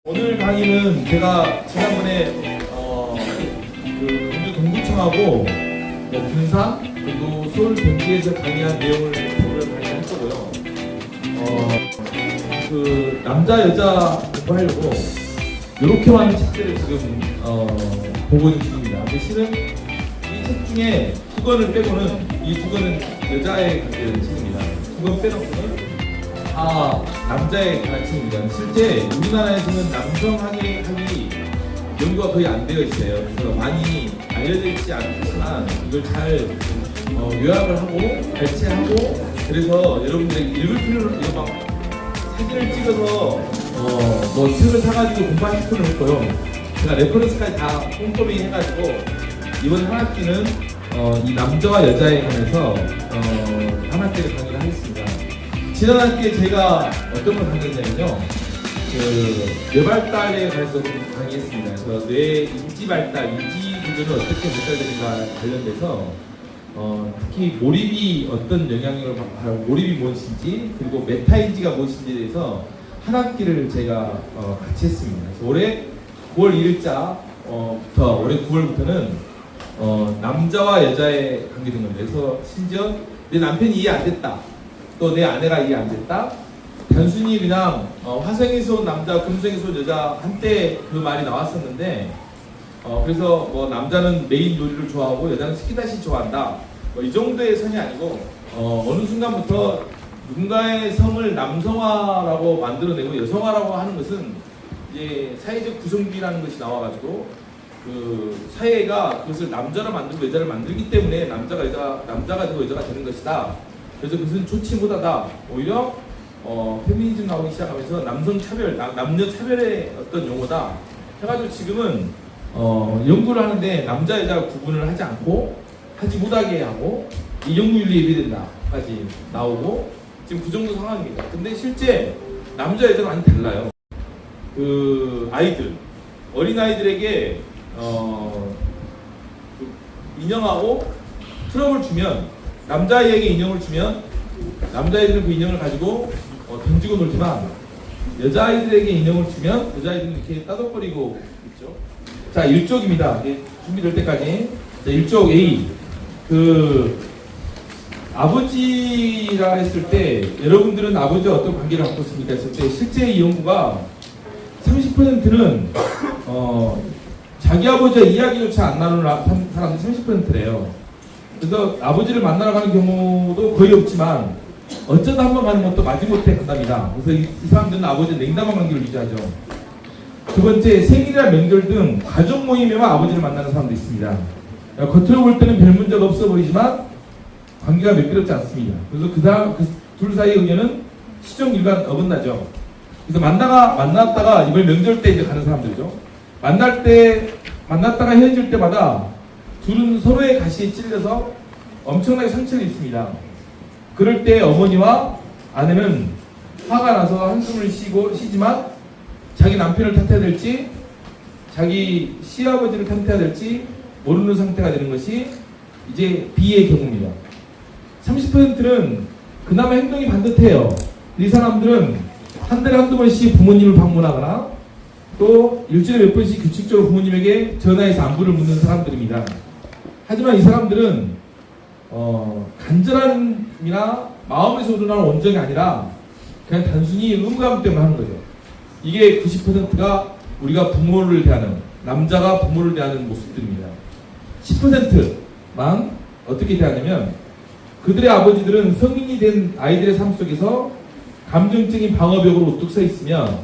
오늘 강의는 제가 지난번에 경주 동구청하고 군산 그리고 서울 경기에서 강의한 내용을 오늘 강의할 거고요. 그 남자 여자 공부하려고 이렇게 많은 책들을 지금 보고 있는 중입니다. 근데 실은 이 책 중에 두 권을 빼고는 이 두 권은 여자에 관계된 책입니다. 두 권 빼놓고는 다 남자에 관한 책입니다. 실제 우리나라에서는 남성 학위 연구가 거의 안 되어 있어요. 그래서 많이 알려져 있지 않지만 이걸 잘 요약을 하고 발췌하고 그래서 여러분들이 읽을 필요는 이거 막 사진을 찍어서 뭐 책을 사가지고 공부하실 필요는 없고요. 제가 레퍼런스까지 다 꼼꼼히 해가지고 이번 한 학기는 이 남자와 여자에 관해서 한 학기를 강의를 하겠습니다. 지난 학기에 제가 어떤 걸 강의했냐면요. 그 뇌발달에 관해서 강의했습니다. 그래서 뇌 인지 발달, 인지 구조는 어떻게 발달되는가 관련돼서 특히 몰입이 어떤 영향력을 받고 몰입이 무엇인지 그리고 메타인지가 무엇인지에 대해서 한 학기를 제가 같이 했습니다. 그래서 올해 9월 1일자부터 올해 9월부터는 남자와 여자에 관계된 겁니다. 그래서 심지어 내 남편이 이해 안 됐다. 또 내 아내가 이해 안 됐다. 단순히 그냥 화성에서 온 남자, 금성에서 온 여자 한때 그 말이 나왔었는데 그래서 뭐 남자는 메인 요리를 좋아하고 여자는 스키다시 좋아한다. 뭐 이 정도의 선이 아니고 어느 순간부터 누군가의 성을 남성화라고 만들어내고 여성화라고 하는 것은 이제 사회적 구성비라는 것이 나와가지고 그 사회가 그것을 남자로 만들고 여자를 만들기 때문에 남자가 되고 여자가 되는 것이다. 그래서 그것은 좋지 못하다. 오히려 페미니즘 나오기 시작하면서 남성 차별, 남녀 차별의 어떤 용어다. 해가지고 지금은 연구를 하는데 남자 여자 구분을 하지 않고 하지 못하게 하고 이 연구윤리에 예비된다까지 나오고 지금 그 정도 상황입니다. 근데 실제 남자 여자가 많이 달라요. 그 아이들, 어린 아이들에게 인형하고 트럭을 주면 남자아이에게 인형을 주면 남자아이들은 그 인형을 가지고 던지고 놀지만 여자아이들에게 인형을 주면 여자아이들은 이렇게 따덕거리고 있죠. 자, 1쪽입니다. 준비될 때까지. 자, 1쪽 A. 그 아버지라 했을 때 여러분들은 아버지와 어떤 관계를 갖고 있습니까 했을 때 실제 이 연구가 30%는 자기 아버지와 이야기조차 안 나누는 사람들이 30%래요. 그래서 아버지를 만나러 가는 경우도 거의 없지만 어쩌다 한번 가는 것도 마지못해 간답니다. 그래서 이 사람들은 아버지와 냉담한 관계를 유지하죠. 두 번째, 생일이나 명절 등 가족 모임에만 아버지를 만나는 사람도 있습니다. 겉으로 볼 때는 별 문제가 없어 보이지만 관계가 매끄럽지 않습니다. 그래서 그 둘 사이의 의견은 시종일관 어긋나죠. 그래서 만났다가 이번 명절 때 이제 가는 사람들이죠. 만났다가 헤어질 때마다 둘은 서로의 가시에 찔려서 엄청나게 상처를 입습니다. 그럴 때 어머니와 아내는 화가 나서 한숨을 쉬지만 자기 남편을 탓해야 될지 자기 시아버지를 탓해야 될지 모르는 상태가 되는 것이 이제 B의 경우입니다. 30%는 그나마 행동이 반듯해요. 이 사람들은 한 달에 한두 번씩 부모님을 방문하거나 또 일주일에 몇 번씩 규칙적으로 부모님에게 전화해서 안부를 묻는 사람들입니다. 하지만 이 사람들은 간절함이나 마음에서 우러나는 원정이 아니라 그냥 단순히 의무감 때문에 하는 거죠. 이게 90%가 우리가 부모를 대하는, 남자가 부모를 대하는 모습들입니다. 10%만 어떻게 대하냐면 그들의 아버지들은 성인이 된 아이들의 삶 속에서 감정적인 방어벽으로 우뚝 서 있으며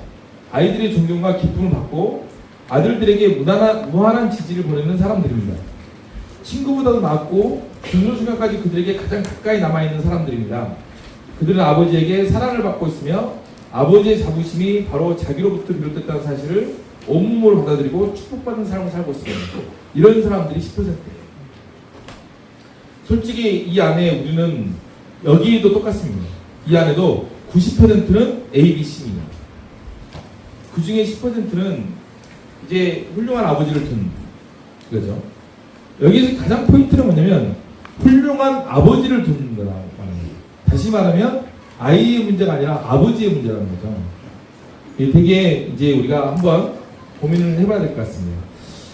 아이들의 존경과 기쁨을 받고 아들들에게 무한한 지지를 보내는 사람들입니다. 친구보다도 낫고 죽는 순간까지 그들에게 가장 가까이 남아있는 사람들입니다. 그들은 아버지에게 사랑을 받고 있으며 아버지의 자부심이 바로 자기로부터 비롯됐다는 사실을 온몸으로 받아들이고 축복받는 삶을 살고 있습니다. 이런 사람들이 10%예요. 솔직히 이 안에 우리는 여기에도 똑같습니다. 이 안에도 90%는 A, B, C입니다. 그 중에 10%는 이제 훌륭한 아버지를 둔 거죠. 여기서 가장 포인트는 뭐냐면 훌륭한 아버지를 두는 거라고 말합니다. 다시 말하면 아이의 문제가 아니라 아버지의 문제라는 거죠. 되게 이제 우리가 한번 고민을 해봐야 될 것 같습니다.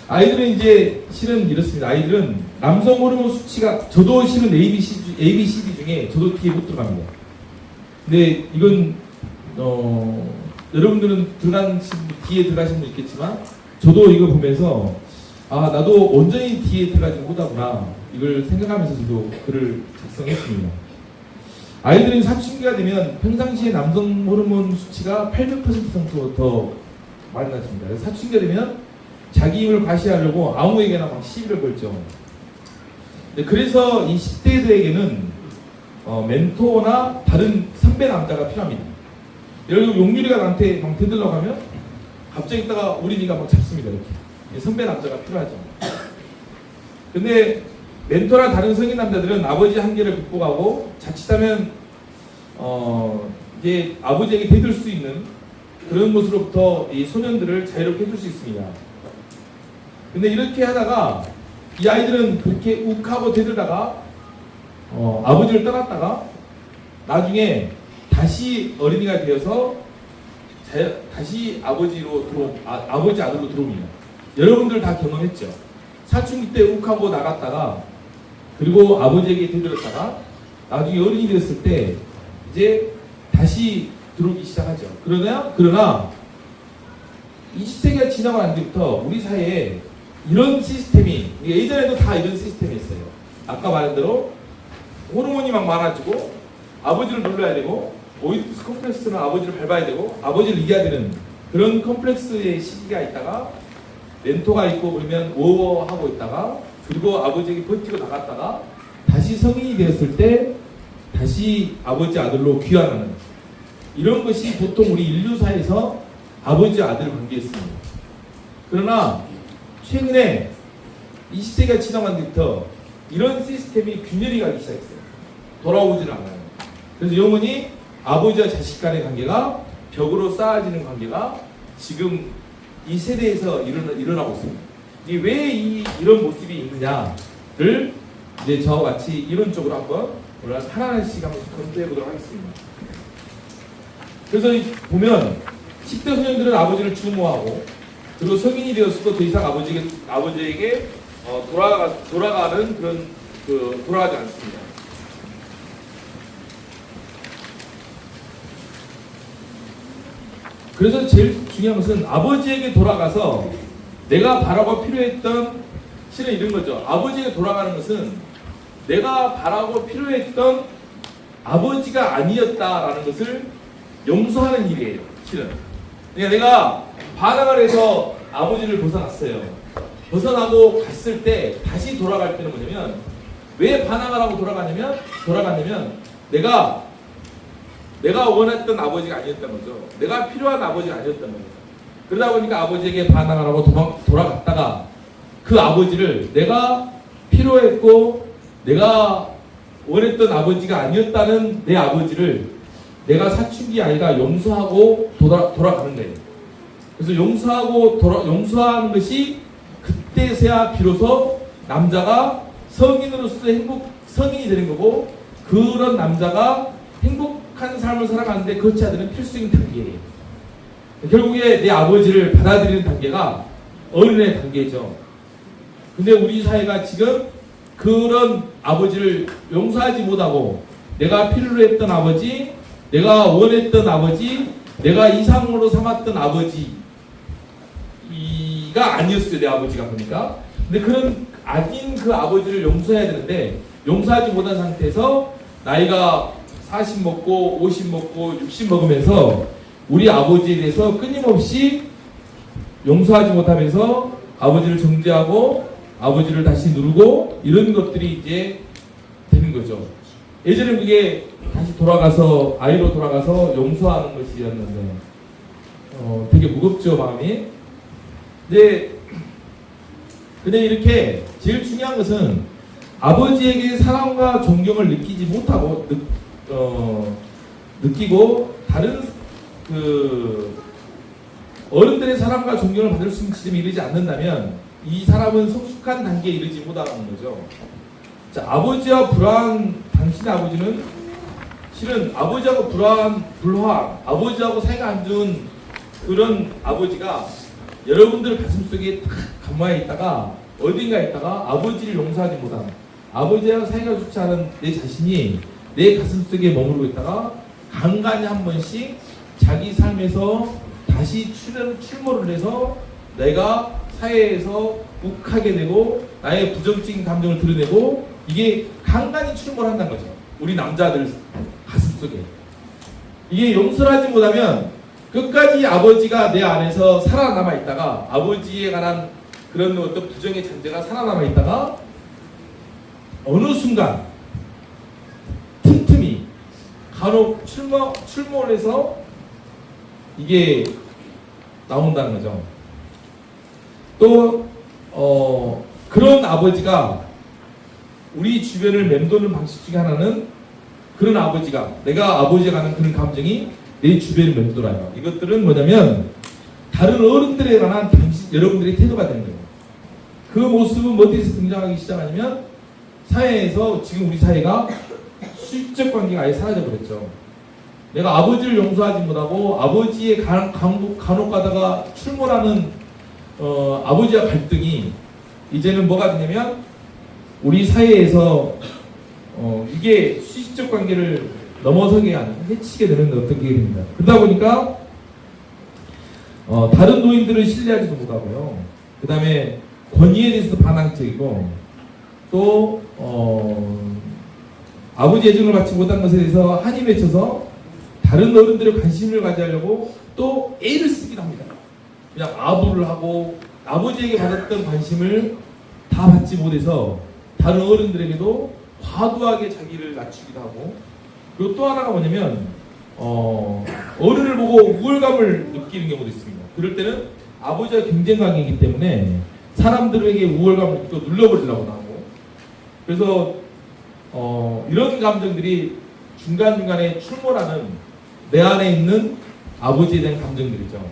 아이들은 이제 실은 이렇습니다. 아이들은 남성 호르몬 수치가 저도 실은 ABCD 중에 저도 뒤에 못 들어갑니다. 근데 이건 여러분들은 뒤에 들어가신 분 있겠지만 저도 이거 보면서 아 나도 온전히 뒤에 들어가지 못하구나 이걸 생각하면서 저도 글을 작성했습니다. 아이들이 사춘기가 되면 평상시에 남성 호르몬 수치가 800% 정도 더 많이 낮습니다. 그래서 사춘기가 되면 자기 힘을 과시하려고 아무에게나 막 시비를 걸죠. 그래서 이 10대들에게는 멘토나 다른 선배 남자가 필요합니다. 예를 들어 용유리가 나한테 막 대들려고 하면 갑자기 있다가 우린이가 막 잡습니다. 이렇게 선배 남자가 필요하죠. 근데 멘토나 다른 성인 남자들은 아버지 한계를 극복하고 자칫하면 이제 아버지에게 대들 수 있는 그런 것으로부터 이 소년들을 자유롭게 해줄 수 있습니다. 근데 이렇게 하다가 이 아이들은 그렇게 욱하고 대들다가 아버지를 떠났다가 나중에 다시 어린이가 되어서 다시 아버지 아들로 들어옵니다. 여러분들 다 경험했죠. 사춘기 때 욱하고 나갔다가 그리고 아버지에게 대들었다가 나중에 어린이 되었을 때 이제 다시 들어오기 시작하죠. 그러나 20세기가 지나고 난 뒤부터 우리 사회에 이런 시스템이 예전에도 다 이런 시스템이 있어요. 아까 말한 대로 호르몬이 막 많아지고 아버지를 눌러야 되고 오이디푸스 컴플렉스는 아버지를 밟아야 되고 아버지를 이겨야 되는 그런 컴플렉스의 시기가 있다가 멘토가 있고 그러면 오하고 있다가 그리고 아버지에게 버티고 나갔다가 다시 성인이 되었을 때 다시 아버지 아들로 귀환하는 이런 것이 보통 우리 인류사에서 아버지 아들 관계였습니다. 그러나 최근에 20세기가 지나간 뒤부터 이런 시스템이 균열이 가기 시작했어요. 돌아오질 않아요. 그래서 영원히 아버지와 자식 간의 관계가 벽으로 쌓아지는 관계가 지금 이 세대에서 일어나고 있습니다. 왜 이런 모습이 있느냐를 이제 저와 같이 이론적으로 한번 오늘 하나씩 한번 검토해 보도록 하겠습니다. 그래서 보면 10대 소년들은 아버지를 추모하고 그리고 성인이 되었어도 더 이상 아버지에게 돌아가는 그런 돌아가지 않습니다. 그래서 제일 중요한 것은 아버지에게 돌아가서 내가 바라고 필요했던 실은 이런 거죠. 아버지에게 돌아가는 것은 내가 바라고 필요했던 아버지가 아니었다라는 것을 용서하는 일이에요. 실은. 그러니까 내가 반항을 해서 아버지를 벗어났어요. 벗어나고 갔을 때 다시 돌아갈 때는 뭐냐면 왜 반항을 하고 돌아갔냐면 내가 원했던 아버지가 아니었던 거죠. 내가 필요한 아버지가 아니었던 거죠. 그러다 보니까 아버지에게 반항을 하고 돌아갔다가 그 아버지를 내가 필요했고 내가 원했던 아버지가 아니었다는 내 아버지를 내가 사춘기 아이가 용서하고 돌아가는 거예요. 그래서 용서하는 것이 그때서야 비로소 남자가 성인으로서 성인이 되는 거고 그런 남자가 행복한 삶을 살아가는데 그렇지 않은 필수적인 단계예요. 결국에 내 아버지를 받아들이는 단계가 어른의 단계죠. 근데 우리 사회가 지금 그런 아버지를 용서하지 못하고 내가 필요로 했던 아버지, 내가 원했던 아버지, 내가 이상으로 삼았던 아버지가 아니었어요. 내 아버지가 보니까. 근데 그런 아닌 그 아버지를 용서해야 되는데 용서하지 못한 상태에서 나이가 40 먹고 50 먹고 60 먹으면서 우리 아버지에 대해서 끊임없이 용서하지 못하면서 아버지를 정죄하고 아버지를 다시 누르고 이런 것들이 이제 되는 거죠. 예전에 그게 다시 돌아가서 아이로 돌아가서 용서하는 것이었는데 되게 무겁죠, 마음이. 근데 이렇게 제일 중요한 것은 아버지에게 사랑과 존경을 느끼지 못하고 느끼고 다른 어른들의 사랑과 존경을 받을 수 있는 지점에 이르지 않는다면 이 사람은 성숙한 단계에 이르지 못하는 거죠. 자, 아버지와 당신의 아버지는 실은 아버지하고 불화한, 아버지하고 사이가 안 좋은 그런 아버지가 여러분들 가슴속에 탁 감화해 있다가 어딘가에 있다가 아버지를 용서하지 못하는, 아버지와 사이가 좋지 않은 내 자신이 내 가슴속에 머무르고 있다가 간간히 한 번씩 자기 삶에서 다시 출몰을 해서 내가 사회에서 욱하게 되고 나의 부정적인 감정을 드러내고, 이게 간간히 출몰한다는 거죠. 우리 남자들 가슴속에. 이게 용서를 하지 못하면 끝까지 아버지가 내 안에서 살아남아 있다가, 아버지에 관한 그런 어떤 부정의 잔재가 살아남아 있다가 어느 순간 틈틈이 간혹 출몰해서 이게 나온다는 거죠. 또 그런 아버지가 우리 주변을 맴도는 방식 중에 하나는, 그런 아버지가, 내가 아버지에 관한 그런 감정이 내 주변을 맴돌아요. 이것들은 뭐냐면 다른 어른들에 관한 여러분들의 태도가 되는 거예요. 그 모습은 어디서 등장하기 시작하냐면 사회에서, 지금 우리 사회가 수직적 관계가 아예 사라져 버렸죠. 내가 아버지를 용서하지 못하고 아버지의 간혹 가다가 출몰하는 아버지와 갈등이 이제는 뭐가 되냐면 우리 사회에서 이게 수직적 관계를 넘어서게 하는, 해치게 되는 어떤 게 됩니다. 그러다 보니까 다른 노인들을 신뢰하지도 못하고요. 그 다음에 권위에 대해서도 반항적이고, 또 아버지 애정을 받지 못한 것에 대해서 한이 맺혀서 다른 어른들의 관심을 가지려고 또 애를 쓰기도 합니다. 그냥 아부를 하고 아버지에게 받았던 관심을 다 받지 못해서 다른 어른들에게도 과도하게 자기를 낮추기도 하고, 그리고 또 하나가 뭐냐면 어른을 보고 우월감을 느끼는 경우도 있습니다. 그럴 때는 아버지와 경쟁 관계이기 때문에 사람들에게 우월감을 느끼고 눌러버리려고 하고, 그래서 이런 감정들이 중간중간에 출몰하는 내 안에 있는 아버지에 대한 감정들이죠.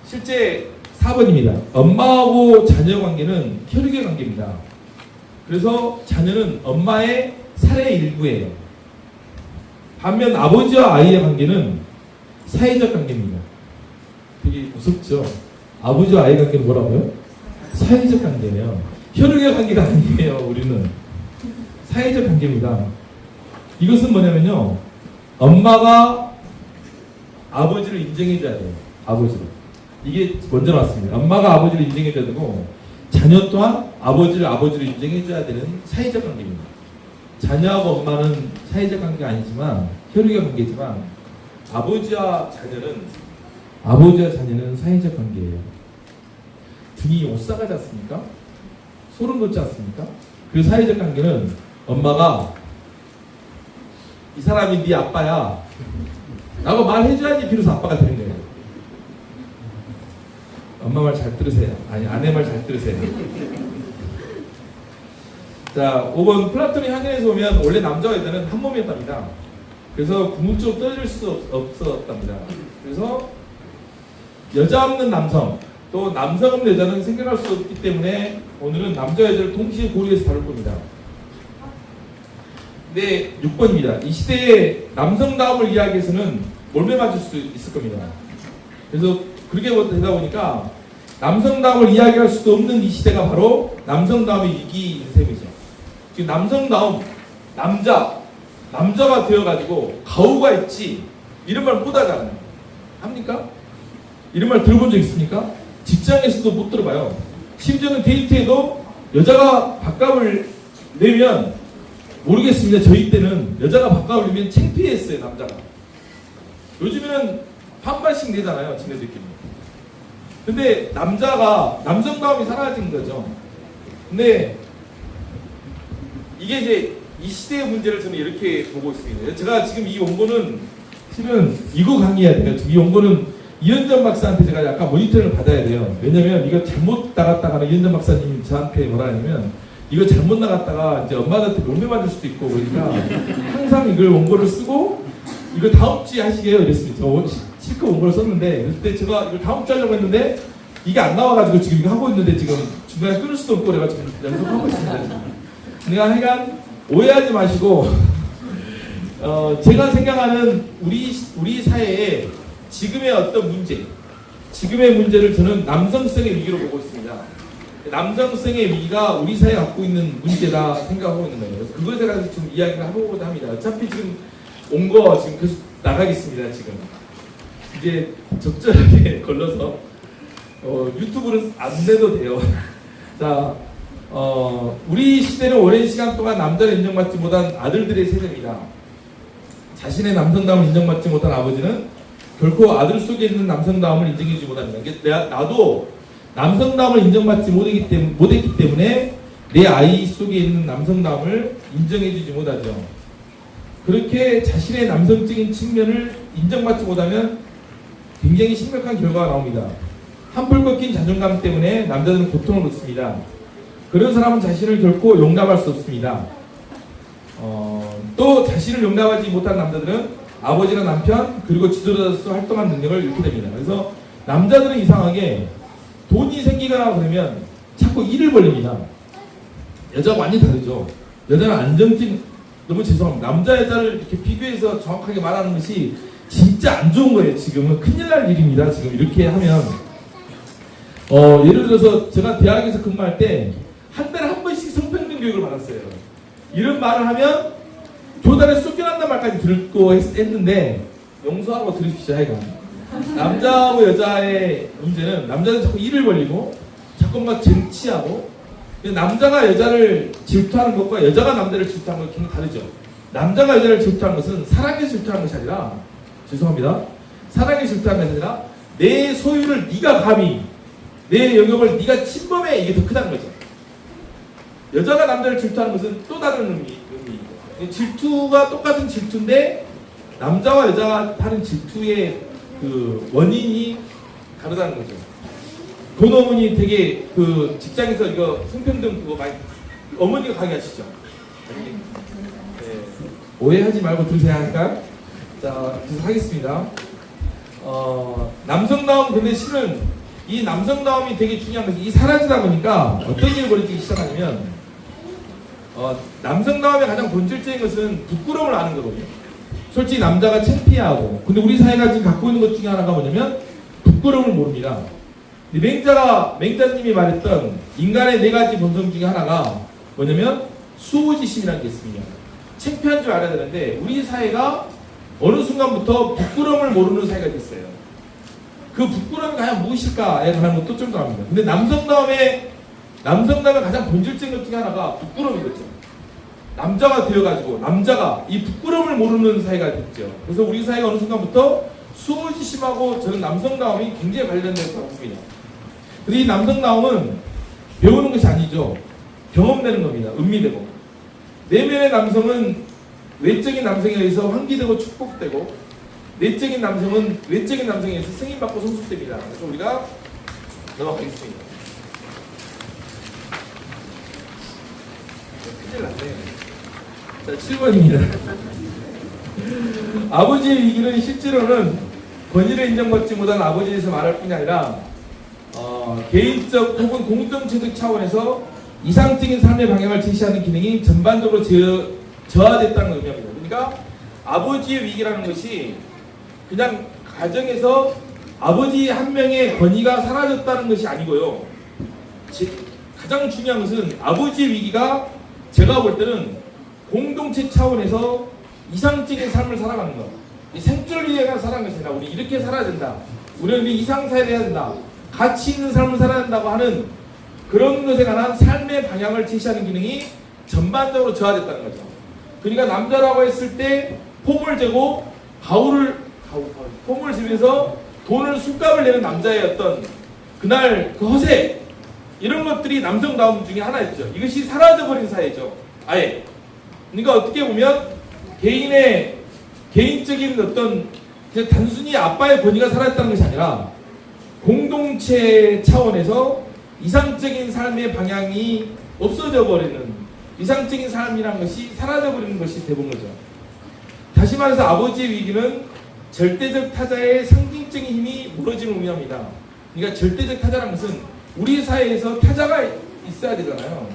실제 4번입니다. 엄마하고 자녀 관계는 혈육의 관계입니다. 그래서 자녀는 엄마의 살의 일부예요. 반면 아버지와 아이의 관계는 사회적 관계입니다. 되게 무섭죠? 아버지와 아이 관계는 뭐라고요? 사회적 관계예요. 혈육의 관계가 아니에요. 우리는 사회적 관계입니다. 이것은 뭐냐면요, 엄마가 아버지를 인정해줘야 돼요. 아버지를. 이게 먼저 나왔습니다. 엄마가 아버지를 인정해줘야 되고, 자녀 또한 아버지를 인정해줘야 되는 사회적 관계입니다. 자녀하고 엄마는 사회적 관계가 아니지만, 혈육의 관계지만, 아버지와 자녀는 사회적 관계예요. 등이 오싹하지 않습니까? 소름 돋지 않습니까? 그 사회적 관계는 엄마가 이 사람이 네 아빠야 라고 말해줘야지 비로소 아빠가 되는 거예요. 엄마 말 잘 들으세요. 아니, 아내 말 잘 들으세요. 자, 5번 플라톤의 항해에서 보면 원래 남자와 여자는 한 몸이었답니다. 그래서 궁극적으로 떨어질 수 없었답니다. 그래서 여자 없는 남성, 또 남성 없는 여자는 생겨날 수 없기 때문에 오늘은 남자와 여자를 동시에 고려해서 다룰 겁니다. 네, 6번입니다. 이 시대의 남성다움을 이야기해서는 몰매 맞을 수 있을 겁니다. 그래서 그렇게 되다 보니까 남성다움을 이야기할 수도 없는 이 시대가 바로 남성다움의 위기인 셈이죠. 지금 남성다움, 남자가 되어가지고 가오가 있지 이런 말 못하잖아요. 합니까? 이런 말 들어본 적 있습니까? 직장에서도 못 들어봐요. 심지어는 데이트에도 여자가 밥값을 내면, 모르겠습니다. 저희 때는 여자가 밥값을 내면 창피했어요. 남자가. 요즘에는 반반씩 내잖아요. 지네들끼리. 근데 남성다움이 사라진 거죠. 근데 이게 이제 이 시대의 문제를 저는 이렇게 보고 있습니다. 제가 지금 이 원고는 실은 이거 강의해야 돼요. 이 원고는 이현정 박사한테 제가 약간 모니터링을 받아야 돼요. 왜냐면 이거 잘못 나갔다가는 이현정 박사님이 저한테 뭐라 하냐면 이거 잘못 나갔다가 이제 엄마한테 놀매 맞을 수도 있고, 그러니까 항상 이걸 원고를 쓰고 이거 다음 주에 하시게요 이랬습니다. 저 실컷 원고를 썼는데, 그때 제가 이걸 다음 주에 하려고 했는데 이게 안 나와가지고 지금 이거 하고 있는데 지금 중간에 끊을 수도 없고 그래가지고 연속하고 있습니다. 지금. 내가 하여간 오해하지 마시고 제가 생각하는 우리 사회에 지금의 어떤 문제, 지금의 문제를 저는 남성성의 위기로 보고 있습니다. 남성성의 위기가 우리 사회에 갖고 있는 문제다 생각하고 있는 거예요. 그래서 그것에 대해서 좀 이야기를 해보고자 합니다. 어차피 지금 온 거 지금 계속 나가겠습니다. 지금 이제 적절하게 걸러서 유튜브는 안 내도 돼요. 자, 우리 시대는 오랜 시간 동안 남자를 인정받지 못한 아들들의 세대입니다. 자신의 남성다움을 인정받지 못한 아버지는 결코 아들 속에 있는 남성다움을 인정해주지 못합니다. 나도 남성다움을 인정받지 못했기 때문에 내 아이 속에 있는 남성다움을 인정해주지 못하죠. 그렇게 자신의 남성적인 측면을 인정받지 못하면 굉장히 심각한 결과가 나옵니다. 한풀 꺾인 자존감 때문에 남자들은 고통을 받습니다. 그런 사람은 자신을 결코 용납할 수 없습니다. 또 자신을 용납하지 못한 남자들은 아버지나 남편 그리고 지도자로서 활동한 능력을 잃게 됩니다. 그래서 남자들은 이상하게 돈이 생기거나 그러면 자꾸 일을 벌립니다. 여자와 완전히 다르죠. 여자는 안정적, 너무 죄송합니다. 남자 여자를 이렇게 비교해서 정확하게 말하는 것이 진짜 안 좋은 거예요. 지금은 큰일 날 일입니다. 지금 이렇게 하면 예를 들어서 제가 대학에서 근무할 때 한 달에 한 번씩 성평등 교육을 받았어요. 이런 말을 하면 교단에 쫓겨난다는 말까지 듣고 했는데 용서하고 들으십시오. 하여간 남자와 여자의 문제는 남자는 자꾸 일을 벌리고 자꾸 뭔가 쟁취하고, 남자가 여자를 질투하는 것과 여자가 남자를 질투하는 것은 굉장히 다르죠. 남자가 여자를 질투하는 것은 사랑에 질투하는 것이 아니라, 죄송합니다, 사랑에 질투하는 것이 아니라 내 소유를 네가 감히, 내 영역을 네가 침범해, 이게 더 크다는 거죠. 여자가 남자를 질투하는 것은 또 다른 의미이고, 질투가 똑같은 질투인데 남자와 여자가 하는 질투의 그 원인이 다르다는 거죠. 돈 어머니 되게 그 직장에서 이거 성평등 그거 많이 어머니가 강의하시죠? 네. 오해하지 말고 들으세요. 하니까 자, 계속 하겠습니다. 남성다움, 근데 실은 이 남성다움이 되게 중요한 것이, 이 사라지다 보니까 어떤 일이 벌어지기 시작하냐면, 남성다움의 가장 본질적인 것은 부끄러움을 아는 거거든요. 솔직히 남자가 창피하고, 근데 우리 사회가 지금 갖고 있는 것 중에 하나가 뭐냐면 부끄러움을 모릅니다. 맹자님이 말했던 인간의 4가지 본성 중에 하나가 뭐냐면 수호지심이라는 게 있습니다. 창피한 줄 알아야 되는데 우리 사회가 어느 순간부터 부끄러움을 모르는 사회가 됐어요. 그 부끄러움이 과연 무엇일까에 관한 것도 좀 더 합니다. 근데 남성다움의 가장 본질적인 것 중에 하나가 부끄러움이거든요. 남자가 되어가지고 남자가 이 부끄러움을 모르는 사회가 됐죠. 그래서 우리 사회가 어느 순간부터 수호지심하고 저는 남성다움이 굉장히 관련된다고 봅니다. 근데 이 남성다움은 배우는 것이 아니죠. 경험되는 겁니다. 음미되고. 내면의 남성은 외적인 남성에 의해서 환기되고 축복되고, 내적인 남성은 외적인 남성에 의해서 승인받고 성숙됩니다. 그래서 우리가 넘어가겠습니다. 큰일 났네. 자, 7번입니다. 아버지의 위기는 실제로는 권위를 인정받지 못한 아버지에서 말할 뿐이 아니라 개인적 혹은 공동체적 차원에서 이상적인 삶의 방향을 제시하는 기능이 전반적으로 저하됐다는 의미입니다. 그러니까 아버지의 위기라는 것이 그냥 가정에서 아버지 한 명의 권위가 사라졌다는 것이 아니고요. 가장 중요한 것은 아버지의 위기가 제가 볼 때는 공동체 차원에서 이상적인 삶을 살아가는 것. 생존을 위해 살아가는 것이 아니라 우리 이렇게 살아야 된다. 우리는 이상사회를 해야 된다. 가치 있는 삶을 살아야 된다고 하는 그런 것에 관한 삶의 방향을 제시하는 기능이 전반적으로 저하됐다는 거죠. 그러니까 남자라고 했을 때 폼을 재고 폼을 재면서 돈을 술값을 내는 남자의 어떤 그날 그 허세, 이런 것들이 남성다움 중에 하나였죠. 이것이 사라져버린 사회죠. 아예. 그러니까 어떻게 보면 개인적인 어떤 그냥 단순히 아빠의 권위가 사라졌다는 것이 아니라 공동체 차원에서 이상적인 삶의 방향이 없어져 버리는, 이상적인 삶이란 것이 사라져 버리는 것이 되본 거죠. 다시 말해서 아버지의 위기는 절대적 타자의 상징적인 힘이 무너짐을 의미합니다. 그러니까 절대적 타자란 것은 우리 사회에서 타자가 있어야 되잖아요.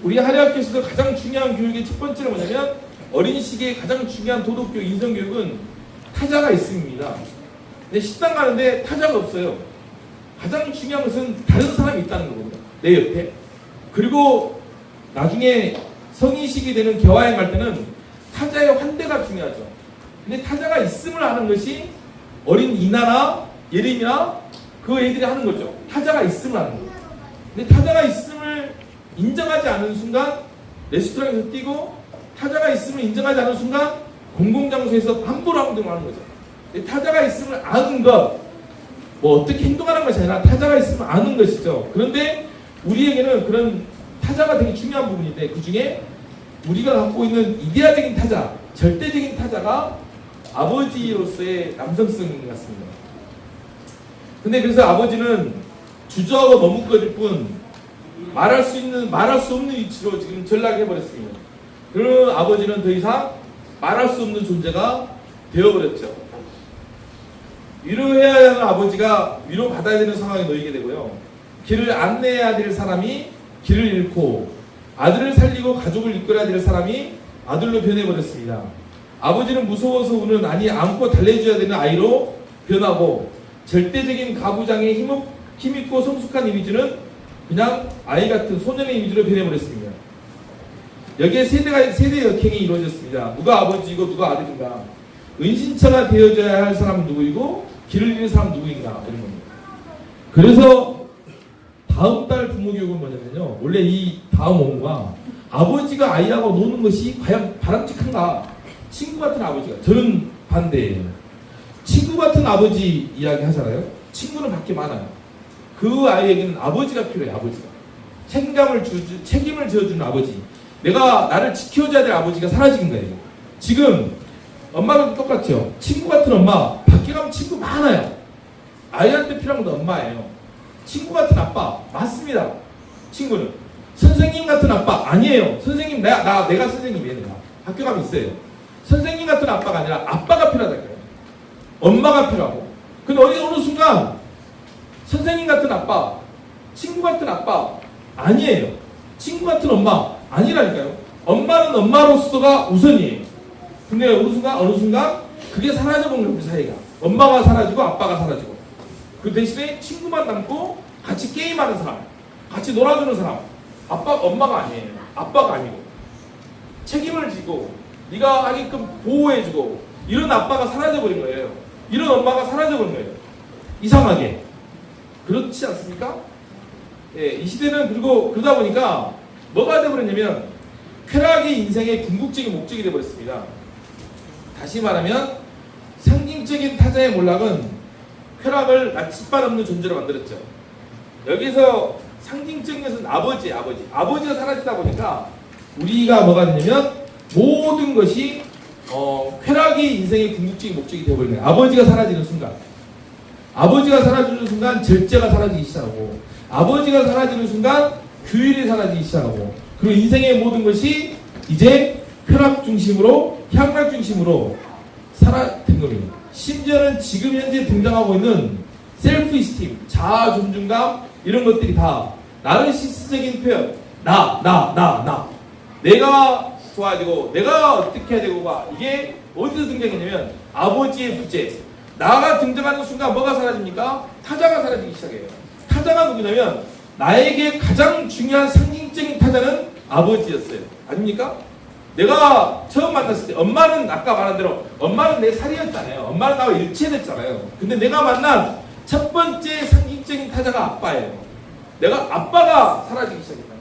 우리 하려학교에서도 가장 중요한 교육의 첫 번째는 뭐냐면, 어린 시기에 가장 중요한 도덕교육, 인성교육은 타자가 있습니다. 근데 식당 가는데 타자가 없어요. 가장 중요한 것은 다른 사람이 있다는 거거든요. 내 옆에. 그리고 나중에 성인식이 되는 개화에 갈 때는 타자의 환대가 중요하죠. 근데 타자가 있음을 하는 것이 어린 이나나 예림이나 그 애들이 하는 거죠. 타자가 있음을 하는 거예요. 근데 타자가 있음을 인정하지 않은 순간 레스토랑에서 뛰고, 타자가 있음을 인정하지 않은 순간 공공장소에서 함부로 행동하는 거죠. 타자가 있음을 아는 것, 뭐 어떻게 행동하는 것이 아니라 타자가 있으면 아는 것이죠. 그런데 우리에게는 그런 타자가 되게 중요한 부분인데, 그 중에 우리가 갖고 있는 이데아적인 타자, 절대적인 타자가 아버지로서의 남성성인 것 같습니다. 근데 그래서 아버지는 주저하고 머뭇거릴 뿐 말할 수 없는 위치로 지금 전락해버렸습니다. 그런 아버지는 더 이상 말할 수 없는 존재가 되어버렸죠. 위로해야 하는 아버지가 위로받아야 되는 상황에 놓이게 되고요. 길을 안내해야 될 사람이 길을 잃고, 아들을 살리고 가족을 이끌어야 될 사람이 아들로 변해버렸습니다. 아버지는 무서워서 우는, 아니 안고 달래줘야 되는 아이로 변하고, 절대적인 가부장의 힘있고 성숙한 이미지는 그냥 아이 같은 소년의 이미지로 변해버렸습니다. 여기에 세대 역행이 이루어졌습니다. 누가 아버지이고 누가 아들인가, 은신처가 되어져야 할 사람은 누구이고 길을 잃는 사람은 누구인가, 이런 겁니다. 그래서 다음 달 부모교육은 뭐냐면요, 원래 이 다음 원고가 아버지가 아이하고 노는 것이 과연 바람직한가, 친구 같은 아버지가, 저는 반대예요. 친구 같은 아버지 이야기 하잖아요. 친구는 밖에 많아요. 그 아이에게는 아버지가 필요해요. 아버지가 책임을 져주는 아버지, 내가 나를 지켜줘야 될 아버지가 사라진 거예요. 지금 엄마도 똑같죠. 친구 같은 엄마, 밖에 가면 친구 많아요. 아이한테 필요한 건 엄마예요. 친구 같은 아빠, 맞습니다. 친구는 선생님 같은 아빠 아니에요. 선생님, 내가 선생님이에요. 내가 학교 가면 있어요. 선생님 같은 아빠가 아니라 아빠가 필요하다고요. 엄마가 필요하고. 근데 어느 순간 선생님 같은 아빠, 친구 같은 아빠 아니에요. 친구 같은 엄마 아니라니까요. 엄마는 엄마로서가 우선이에요. 근데 어느 순간 그게 사라져버린 거예요. 우리 사이가. 엄마가 사라지고 아빠가 사라지고, 그 대신에 친구만 남고 같이 게임하는 사람, 같이 놀아주는 사람, 엄마가 아니에요. 아빠가 아니고, 책임을 지고 네가 하게끔 보호해주고, 이런 아빠가 사라져버린 거예요. 이런 엄마가 사라져버린 거예요. 이상하게. 그렇지 않습니까? 예, 이 시대는 그러다 보니까 뭐가 되어버렸냐면 쾌락이 인생의 궁극적인 목적이 되어버렸습니다. 다시 말하면 상징적인 타자의 몰락은 쾌락을 나침반 없는 존재로 만들었죠. 여기서 상징적인 것은 아버지가 사라지다 보니까 우리가 뭐가 되냐면 모든 것이 쾌락이 인생의 궁극적인 목적이 되어버린 거예요. 아버지가 사라지는 순간 절제가 사라지기 시작하고, 아버지가 사라지는 순간 규율이 사라지기 시작하고, 그리고 인생의 모든 것이 이제 쾌락 중심으로, 향락 중심으로 사라진 겁니다. 심지어는 지금 현재 등장하고 있는 셀프 이스팀, 자아 존중감, 이런 것들이 다 나르시스적인 표현, 내가 좋아야 되고 내가 어떻게 해야 되고가, 이게 어디서 등장했냐면 아버지의 부재, 나가 등장하는 순간 뭐가 사라집니까? 타자가 사라지기 시작해요. 타자가 누구냐면 나에게 가장 중요한 상징적인 타자는 아버지였어요. 아닙니까? 내가 처음 만났을 때 엄마는, 아까 말한 대로 엄마는 내 살이었잖아요. 엄마는 나와 일체됐잖아요. 근데 내가 만난 첫 번째 상징적인 타자가 아빠예요. 아빠가 사라지기 시작했다.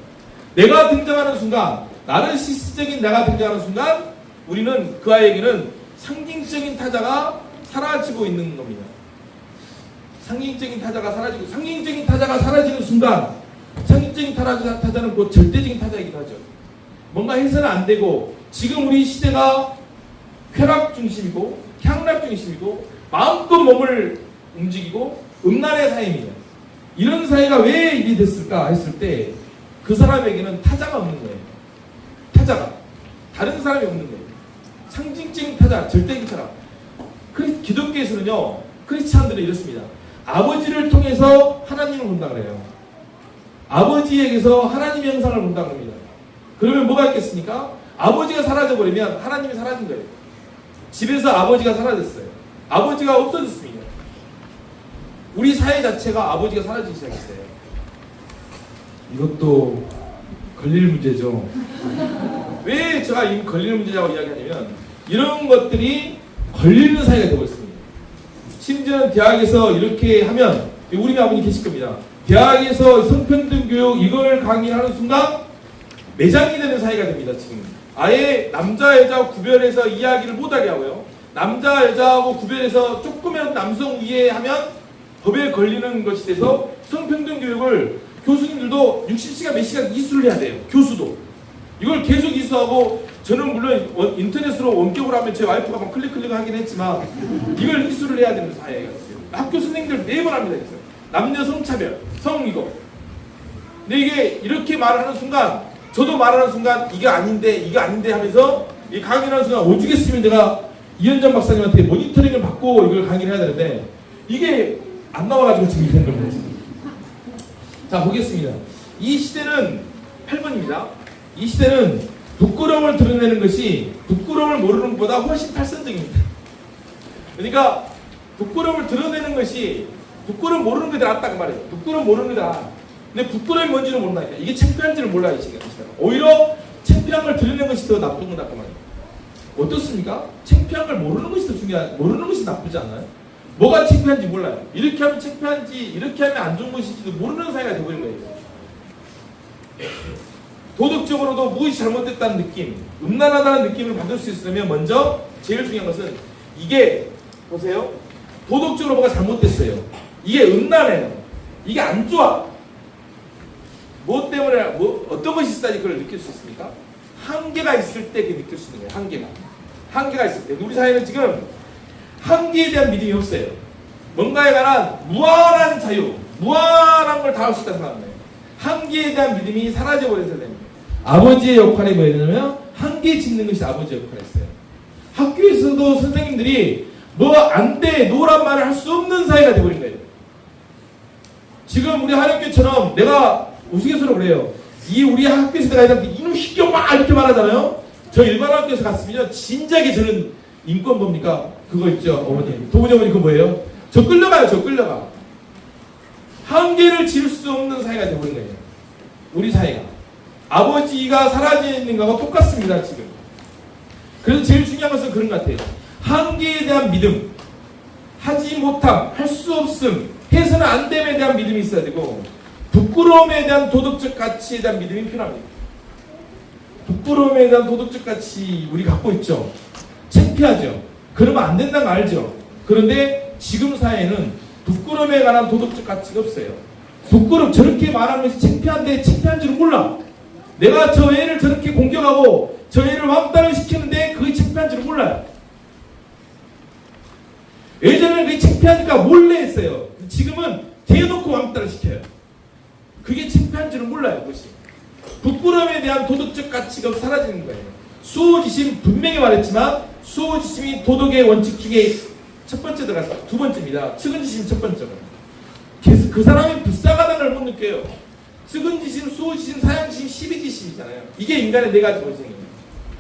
내가 등장하는 순간, 나르시스적인 내가 등장하는 순간, 우리는 그 아이에게는 상징적인 타자가 사라지고 있는 겁니다. 상징적인 타자가 사라지는 순간, 상징적인 타자는 곧 절대적인 타자이기도 하죠. 뭔가 해서는 안 되고, 지금 우리 시대가 쾌락 중심이고 향락 중심이고 마음껏 몸을 움직이고 음란의 사회입니다. 이런 사회가 왜 일이 됐을까 했을 때 그 사람에게는 타자가 없는 거예요. 타자가 다른 사람이 없는 거예요. 상징적인 타자, 절대적인 타자. 기독교에서는요, 크리스찬들은 이렇습니다. 아버지를 통해서 하나님을 본다 그래요. 아버지에게서 하나님의 형상을 본다 그럽니다. 그러면 뭐가 있겠습니까? 아버지가 사라져버리면 하나님이 사라진 거예요. 집에서 아버지가 사라졌어요. 아버지가 없어졌습니다. 우리 사회 자체가 아버지가 사라지기 시작했어요. 이것도 걸릴 문제죠. 왜 제가 이 걸리는 문제라고 이야기하냐면 이런 것들이 걸리는 사회가 되고 있습니다. 심지어는 대학에서 이렇게 하면 우리 아버님 계실 겁니다. 대학에서 성평등 교육 이걸 강의하는 순간 매장이 되는 사회가 됩니다. 지금 아예 남자 여자 구별해서 이야기를 못하게 하고요. 남자 여자하고 구별해서 조금이라도 남성 우위하면 법에 걸리는 것이 돼서 성평등 교육을 교수님들도 60시간 몇 시간 이수를 해야 돼요. 교수도 이걸 계속 이수하고 저는 물론 인터넷으로 원격으로 하면 제 와이프가 막 클릭 하긴 했지만 이걸 이수를 해야 되는 사회가 있어요. 학교 선생님들 매번 합니다. 있어요. 남녀 성차별, 성 이거. 근데 이게 이렇게 말하는 순간 저도 말하는 순간 이게 아닌데 하면서 이 강의를 하는 순간 오죽했으면 제가 이현정 박사님한테 모니터링을 받고 이걸 강의를 해야 되는데 이게 안 나와가지고 지금 이런 겁니다. 지금. 자 보겠습니다. 이 시대는 8번입니다. 이 시대는 부끄러움을 드러내는 것이 부끄러움을 모르는 것보다 훨씬 탈선적입니다. 그러니까 부끄러움을 드러내는 것이 부끄러움 모르는 것이 낫다고 말해요. 부끄러움 모르는 거다. 근데 부끄러움이 뭔지를 모른다니까. 이게 창피한지를 몰라요. 지금. 오히려 창피한 걸 드러내는 것이 더 나쁜 거다. 그 말이에요. 어떻습니까? 창피한 걸 모르는 것이 더 모르는 것이 나쁘지 않아요? 뭐가 창피한지 몰라요. 이렇게 하면 창피한지 이렇게 하면 안 좋은 것인지도 모르는 사이가 되버린 거예요. 도덕적으로도 무엇이 잘못됐다는 느낌, 음란하다는 느낌을 받을 수 있으면 먼저 제일 중요한 것은 이게 보세요. 도덕적으로 뭐가 잘못됐어요. 이게 음란해요. 이게 안 좋아. 무엇 때문에 어떤 것이 있어야지 그걸 느낄 수 있습니까? 한계가 있을 때 그 느낄 수 있는 거예요. 한계가 있을 때. 우리 사회는 지금 한계에 대한 믿음이 없어요. 뭔가에 관한 무한한 자유, 무한한 걸 다 할 수 있다고 생각합니다. 한계에 대한 믿음이 사라져버려서 됩니다. 아버지의 역할이 뭐냐면 한계 짓는 것이 아버지의 역할이었어요. 학교에서도 선생님들이 뭐 안 돼, 노란 말을 할 수 없는 사회가 되어버린 거예요. 지금 우리 한학교처럼 내가 우스갯소리로 그래요. 이 우리 학교에서 내가 애들한테 이놈 시켜 막 이렇게 말하잖아요. 저 일반 학교에서 갔으면요 진작에 저는 인권법니까? 그거 있죠 어머니. 도무지 어머니 그거 뭐예요? 저 끌려가요. 저 끌려가. 한계를 지을 수 없는 사회가 되어버린 거예요. 우리 사회가. 아버지가 사라지는 거하고 똑같습니다. 지금. 그래서 제일 중요한 것은 그런 것 같아요. 한계에 대한 믿음, 하지 못함, 할 수 없음, 해서는 안 됨에 대한 믿음이 있어야 되고 부끄러움에 대한 도덕적 가치에 대한 믿음이 필요합니다. 부끄러움에 대한 도덕적 가치 우리 갖고 있죠. 창피하죠. 그러면 안 된다는 거 알죠. 그런데 지금 사회는 부끄러움에 관한 도덕적 가치가 없어요. 부끄러움 저렇게 말하면서 창피한데 창피한 줄은 몰라. 내가 저 애를 저렇게 공격하고 저 애를 왕따를 시키는데 그게 창피한 줄은 몰라요. 예전에는 그게 창피하니까 몰래 했어요. 지금은 대놓고 왕따를 시켜요. 그게 창피한 줄은 몰라요. 그것이. 부끄러움에 대한 도덕적 가치가 사라지는 거예요. 수호지심 분명히 말했지만 수호지심이 도덕의 원칙 중에 첫 번째 들어갔어요. 두 번째입니다. 측은지심 첫 번째가. 그 사람이 불쌍하다는 걸 못 느껴요. 측은지심, 수호지심, 사양지심, 시비지심이잖아요. 이게 인간의 네 가지 본성이에요.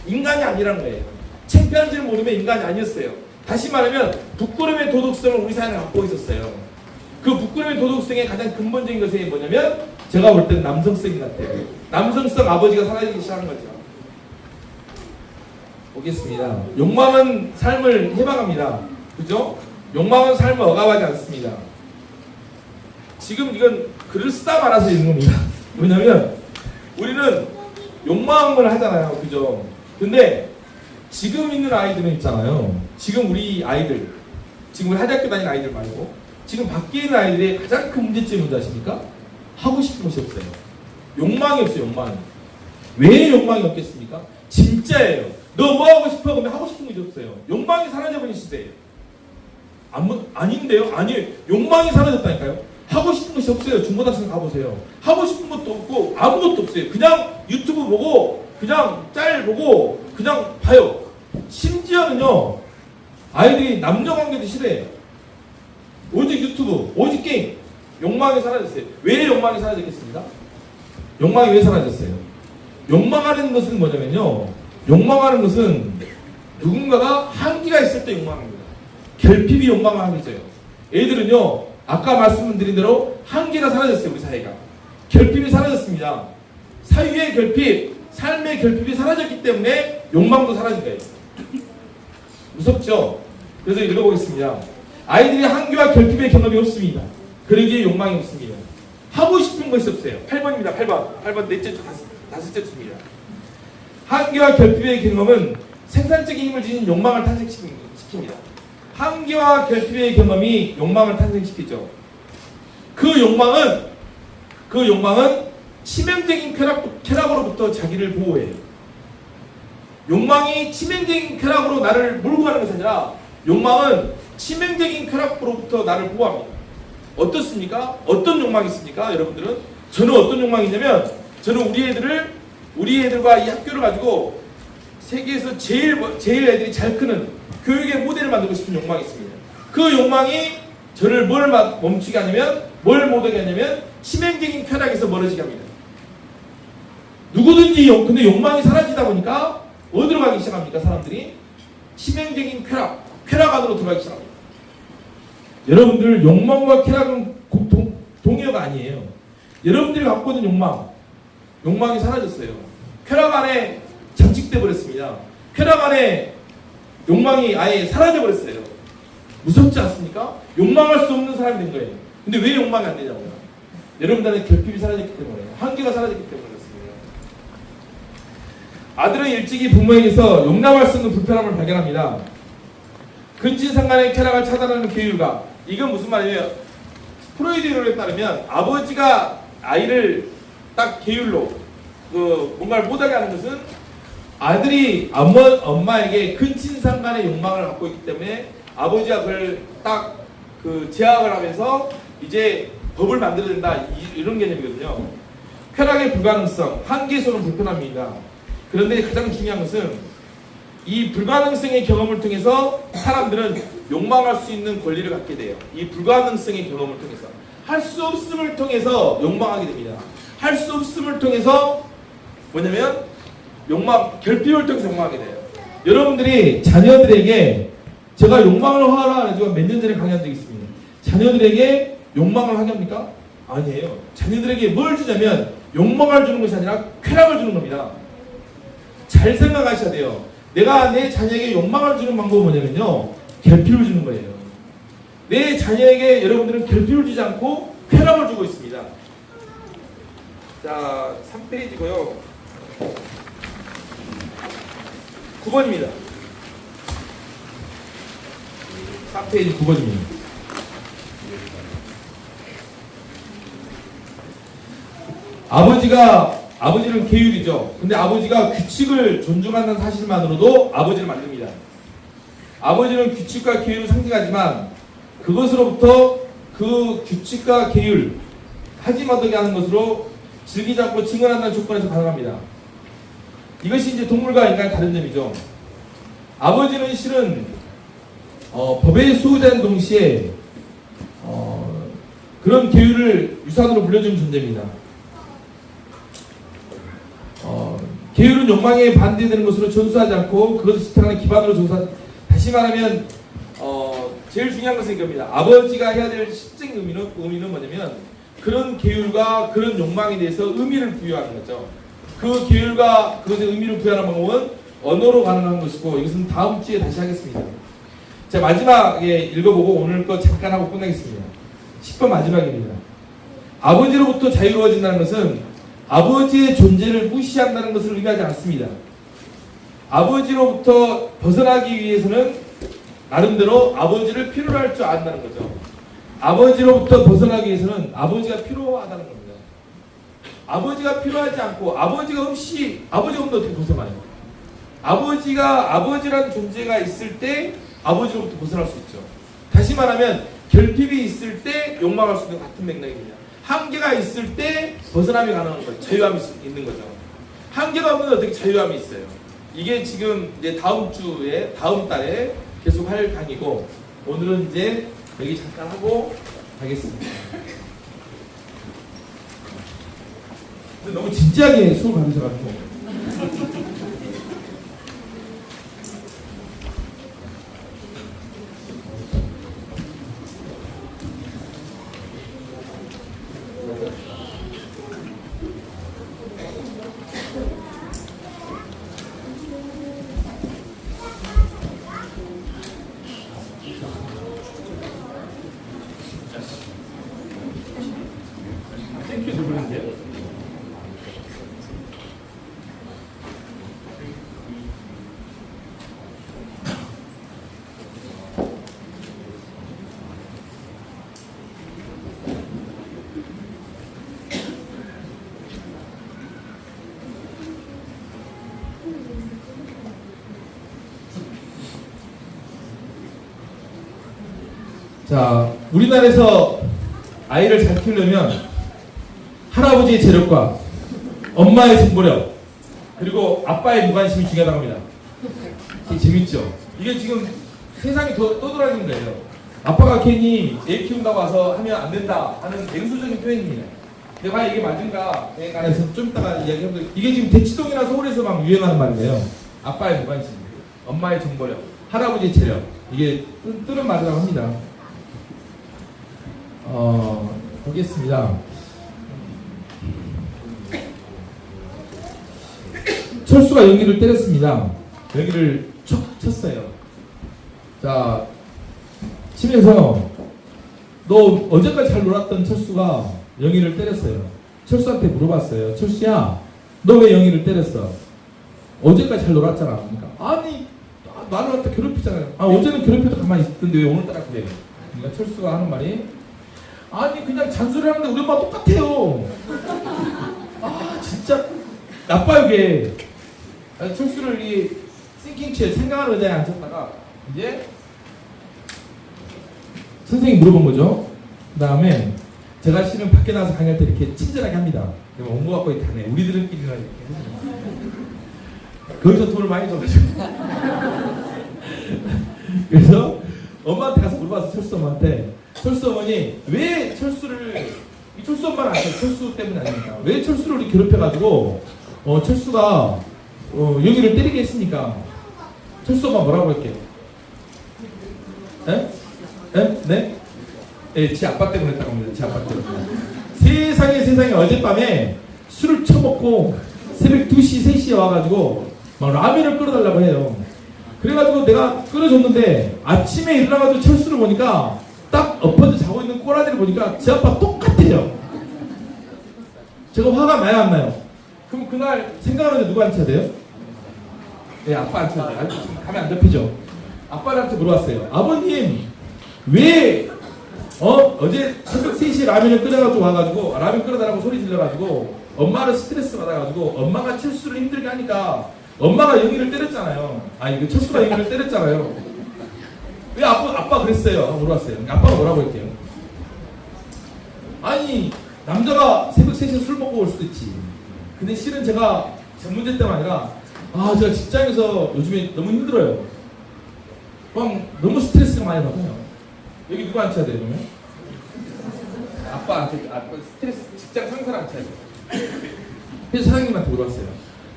인간이 아니라는 거예요. 창피한지를 모르면 인간이 아니었어요. 다시 말하면 부끄러움의 도덕성을 우리 사회는 갖고 있었어요. 그 부끄러움의 도덕성의 가장 근본적인 것이 뭐냐면 제가 볼 때는 남성성인 것 같아요. 남성성 아버지가 사라지기 시작한 거죠. 보겠습니다. 욕망은 삶을 해방합니다. 그죠? 욕망은 삶을 억압하지 않습니다. 지금 이건 글을 쓰다 말아서 있는 겁니다. 왜냐면 우리는 욕망을 하잖아요. 그죠? 근데 지금 있는 아이들은 있잖아요. 지금 우리 아이들, 지금 우리 하대학교 다니는 아이들 말고 지금 밖에 있는 아이들의 가장 큰 문제점이 뭔지 아십니까? 하고 싶은 것이 없어요. 욕망이 없어요. 욕망이. 왜 욕망이 없겠습니까? 진짜예요. 너 뭐 하고 싶어? 그러면 하고 싶은 것이 없어요. 욕망이 사라져버린 시대예요. 아닌데요? 아니에요. 욕망이 사라졌다니까요. 하고 싶은 것이 없어요. 중고등학생 가보세요. 하고 싶은 것도 없고 아무것도 없어요. 그냥 유튜브 보고 그냥 짤 보고 그냥 봐요. 심지어는요 아이들이 남녀관계도 싫어해요. 오직 유튜브, 오직 게임. 욕망이 사라졌어요. 왜 욕망이 사라졌겠습니까? 욕망이 왜 사라졌어요? 욕망하는 것은 뭐냐면요, 욕망하는 것은 누군가가 한계가 있을 때 욕망합니다. 결핍이 욕망을 하게 돼요. 애들은요 아까 말씀드린 대로 한계가 사라졌어요. 우리 사회가. 결핍이 사라졌습니다. 사유의 결핍, 삶의 결핍이 사라졌기 때문에 욕망도 사라진 거예요. 무섭죠? 그래서 읽어보겠습니다. 아이들이 한계와 결핍의 경험이 없습니다. 그러기에 욕망이 없습니다. 하고 싶은 것이 없어요. 8번입니다. 8번 넷째 주 다섯째 주입니다. 한계와 결핍의 경험은 생산적인 힘을 지닌 욕망을 탄생시킵니다. 한계와 결핍의 경험이 욕망을 탄생시키죠. 그 욕망은 치명적인 쾌락으로부터 자기를 보호해요. 욕망이 치명적인 쾌락으로 나를 몰고 가는 것이 아니라 욕망은 치명적인 쾌락으로부터 나를 보호합니다. 어떻습니까? 어떤 욕망이 있습니까? 여러분들은? 저는 어떤 욕망이 있냐면 저는 우리 애들과 이 학교를 가지고 세계에서 제일 애들이 잘 크는 교육의 모델을 만들고 싶은 욕망이 있습니다. 그 욕망이 저를 뭘 멈추게 하냐면 뭘 못하게 하냐면 치명적인 쾌락에서 멀어지게 합니다. 누구든지 근데 욕망이 사라지다 보니까 어디로 가기 시작합니까? 사람들이 치명적인 쾌락 안으로 들어가기 시작합니다. 여러분들 욕망과 쾌락은 동의어가 아니에요. 여러분들이 갖고 있는 욕망이 사라졌어요. 쾌락 안에 잠식돼 버렸습니다. 쾌락 안에 욕망이 아예 사라져 버렸어요. 무섭지 않습니까? 욕망할 수 없는 사람이 된 거예요. 근데 왜 욕망이 안 되냐고요? 여러분들의 결핍이 사라졌기 때문에, 한계가 사라졌기 때문에 그렇습니다. 아들은 일찍이 부모에게서 용납할 수 없는 불편함을 발견합니다. 근친상간의 쾌락을 차단하는 계율가. 이건 무슨 말이에요? 프로이드 이론에 따르면 아버지가 아이를 딱 계율로 뭔가를 못하게 하는 것은 아들이 엄마에게 근친상간의 욕망을 갖고 있기 때문에 아버지가 그걸 딱 제약을 하면서 이제 법을 만들어야 된다, 이런 개념이거든요. 쾌락의 불가능성, 한계에서는 불편합니다. 그런데 가장 중요한 것은 이 불가능성의 경험을 통해서 사람들은 욕망할 수 있는 권리를 갖게 돼요. 이 불가능성의 경험을 통해서. 할 수 없음을 통해서 욕망하게 됩니다. 할 수 없음을 통해서 뭐냐면 결핍을 통해서 욕망하게 돼요. 여러분들이 자녀들에게 제가 욕망을 하라 해가지고 몇 년 전에 강의한 적이 있습니다. 자녀들에게 욕망을 하게 합니까? 아니에요. 자녀들에게 뭘 주냐면 욕망을 주는 것이 아니라 쾌락을 주는 겁니다. 잘 생각하셔야 돼요. 내가 내 자녀에게 욕망을 주는 방법은 뭐냐면요, 결핍을 주는 거예요. 내 자녀에게 여러분들은 결핍을 주지 않고 쾌락을 주고 있습니다. 자, 3페이지고요. 9번입니다. 3페이지 9번입니다. 아버지는 계율이죠. 근데 아버지가 규칙을 존중한다는 사실만으로도 아버지를 만듭니다. 아버지는 규칙과 계율을 상징하지만 그것으로부터 그 규칙과 계율 하지 못하게 하는 것으로 즐기지 않고 증언한다는 조건에서 가능합니다. 이것이 이제 동물과 인간의 다른 점이죠. 아버지는 실은 법의 수호자인 동시에 그런 계율을 유산으로 물려주는 존재입니다. 계율은 욕망에 반대되는 것으로 전수하지 않고 그것을 지탱하는 기반으로 다시 말하면 제일 중요한 것은 이겁니다. 아버지가 해야 될 실증 의미는 뭐냐면 그런 계율과 그런 욕망에 대해서 의미를 부여하는 거죠. 그 계율과 그것에 의미를 부여하는 방법은 언어로 가능한 것이고, 이것은 다음 주에 다시 하겠습니다. 자, 마지막에 읽어보고 오늘 거 잠깐 하고 끝내겠습니다. 10번 마지막입니다. 아버지로부터 자유로워진다는 것은 아버지의 존재를 무시한다는 것을 의미하지 않습니다. 아버지로부터 벗어나기 위해서는 나름대로 아버지를 필요로 할 줄 안다는 거죠. 아버지로부터 벗어나기 위해서는 아버지가 필요하다는 겁니다. 아버지가 필요하지 않고 아버지가 없는데 어떻게 벗어나요? 아버지라는 존재가 있을 때 아버지로부터 벗어날 수 있죠. 다시 말하면 결핍이 있을 때 욕망할 수 있는 같은 맥락입니다. 한계가 있을 때 벗어남이 가능한 거예요. 자유함이 있는 거죠. 한계가 없는데 어떻게 자유함이 있어요? 이게 지금 이제 다음 달에 계속 할 강의고, 오늘은 이제 여기 잠깐 하고 가겠습니다. 근데 너무 진지하게 수업 받으셔가지고. 자, 우리나라에서 아이를 잘 키우려면 할아버지의 재력과 엄마의 정보력 그리고 아빠의 무관심이 중요하다고 합니다. 되게 재밌죠? 이게 지금 세상이 떠돌아가는 거예요. 아빠가 괜히 애 키운다고 와서 하면 안 된다 하는 냉소적인 표현입니다. 근데 과연 이게 맞은가에 관해서 좀 이따가 이야기해보도록. 이게 지금 대치동이나 서울에서 막 유행하는 말이에요. 아빠의 무관심, 엄마의 정보력, 할아버지의 체력. 이게 뜨는 말이라고 합니다. 보겠습니다. 철수가 영희를 때렸습니다. 영희를 척 쳤어요. 자, 치면서 너 어제까지 잘 놀았던 철수가 영희를 때렸어요. 철수한테 물어봤어요. 철수야, 너 왜 영희를 때렸어? 어제까지 잘 놀았잖아. 그러니까 아니, 나를 갖다 괴롭히잖아요. 아, 어제는 괴롭혀도 가만히 있던데 왜 오늘따라 그래요? 그러니까 철수가 하는 말이 아니, 그냥 잔소리 하는데 우리 엄마 똑같아요. 아, 진짜 나빠요, 이게. 철수를 이 싱킹체어, 생각하는 의자에 앉혔다가 이제 선생님이 물어본 거죠. 그 다음에 제가 실은 밖에 나가서 강의할 때 이렇게 친절하게 합니다. 그러면 온거 갖고 다네. 우리들은끼리나 이렇게. 거기서 돈을 많이 줘가지고. 그래서 엄마한테 가서 물어봤어. 철수 엄마한테. 철수 어머니, 왜 철수를, 이 철수 엄마는 아니에요. 철수 때문에 아닙니까? 왜 철수를 우리 괴롭혀가지고 철수가 영희를 때리게 했습니까? 철수 엄마 뭐라고 할게요? 에? 에? 네? 예, 지 아빠 때문에 했다고 합니다. 지 아빠 때문에. 세상에 어젯밤에 술을 처먹고 새벽 2시, 3시에 와가지고 막 라면을 끓여달라고 해요. 그래가지고 내가 끓여줬는데 아침에 일어나가지고 철수를 보니까 딱 엎어져 자고 있는 꼬라지를 보니까 지 아빠 똑같아요. 제가 화가 나요, 안 나요? 그럼 그날 생각하는데 누가 앉혀야 돼요? 네, 아빠 앉혀야 돼요. 지금 가면 안 잡히죠? 아빠한테 물어봤어요. 아버님, 왜 어제 새벽 3시에 라면을 끓여가지고 와가지고 라면 끓여달라고 소리 질러가지고 엄마를 스트레스 받아가지고 엄마가 철수를 힘들게 하니까 엄마가 영희를 때렸잖아요. 아, 이거 철수가 영희를 때렸잖아요. 왜 아빠 그랬어요? 물어봤어요. 아빠가 뭐라고 할게요? 아니, 남자가 새벽 3시에 술 먹고 올 수도 있지. 근데 실은 제가 제 문제 때문에 아니라 제가 직장에서 요즘에 너무 힘들어요. 너무 스트레스가 많이 받아요. 여기 누가 앉혀야 돼요, 그러면? 아빠 스트레스, 직장 상사를 앉혀야 돼요. 그래서 사장님한테 물어봤어요.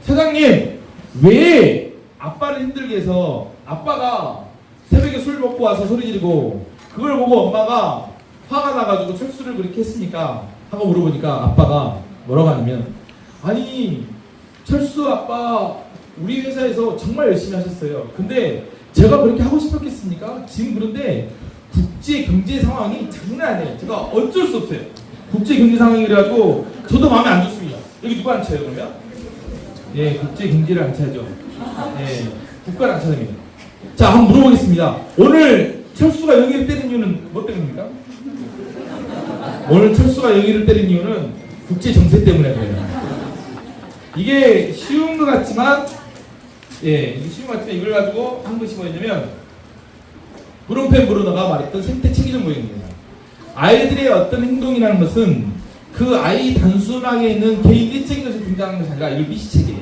사장님, 왜 아빠를 힘들게 해서 아빠가 새벽에 술 먹고 와서 소리 지르고 그걸 보고 엄마가 화가 나가지고 철수를 그렇게 했습니까? 하고 물어보니까 아빠가 뭐라고 하냐면 아니, 철수 아빠 우리 회사에서 정말 열심히 하셨어요. 근데 제가 그렇게 하고 싶었겠습니까? 지금 그런데 국제 경제 상황이 장난 아니에요. 제가 어쩔 수 없어요. 국제 경제 상황이 그래가지고 저도 마음에 안 좋습니다. 여기 누가 앉혀요, 그러면? 예, 국제 경제를 앉혀야죠. 예, 국가를 앉혀야 됩니다. 자, 한번 물어보겠습니다. 오늘 철수가 영희를 때린 이유는 뭐 때문입니까? 오늘 철수가 영희를 때린 이유는 국제 정세 때문에 그래요. 이게 쉬운 것 같지만, 이게 쉬운 것 같지만 이걸 가지고 한 것이 뭐였냐면 브론펜 브루너가 말했던 생태 체계적 모형입니다. 아이들의 어떤 행동이라는 것은 그 아이 단순하게 있는 개인 일적인 것이 등장하는 것이 아니라 이걸 미시체계예요.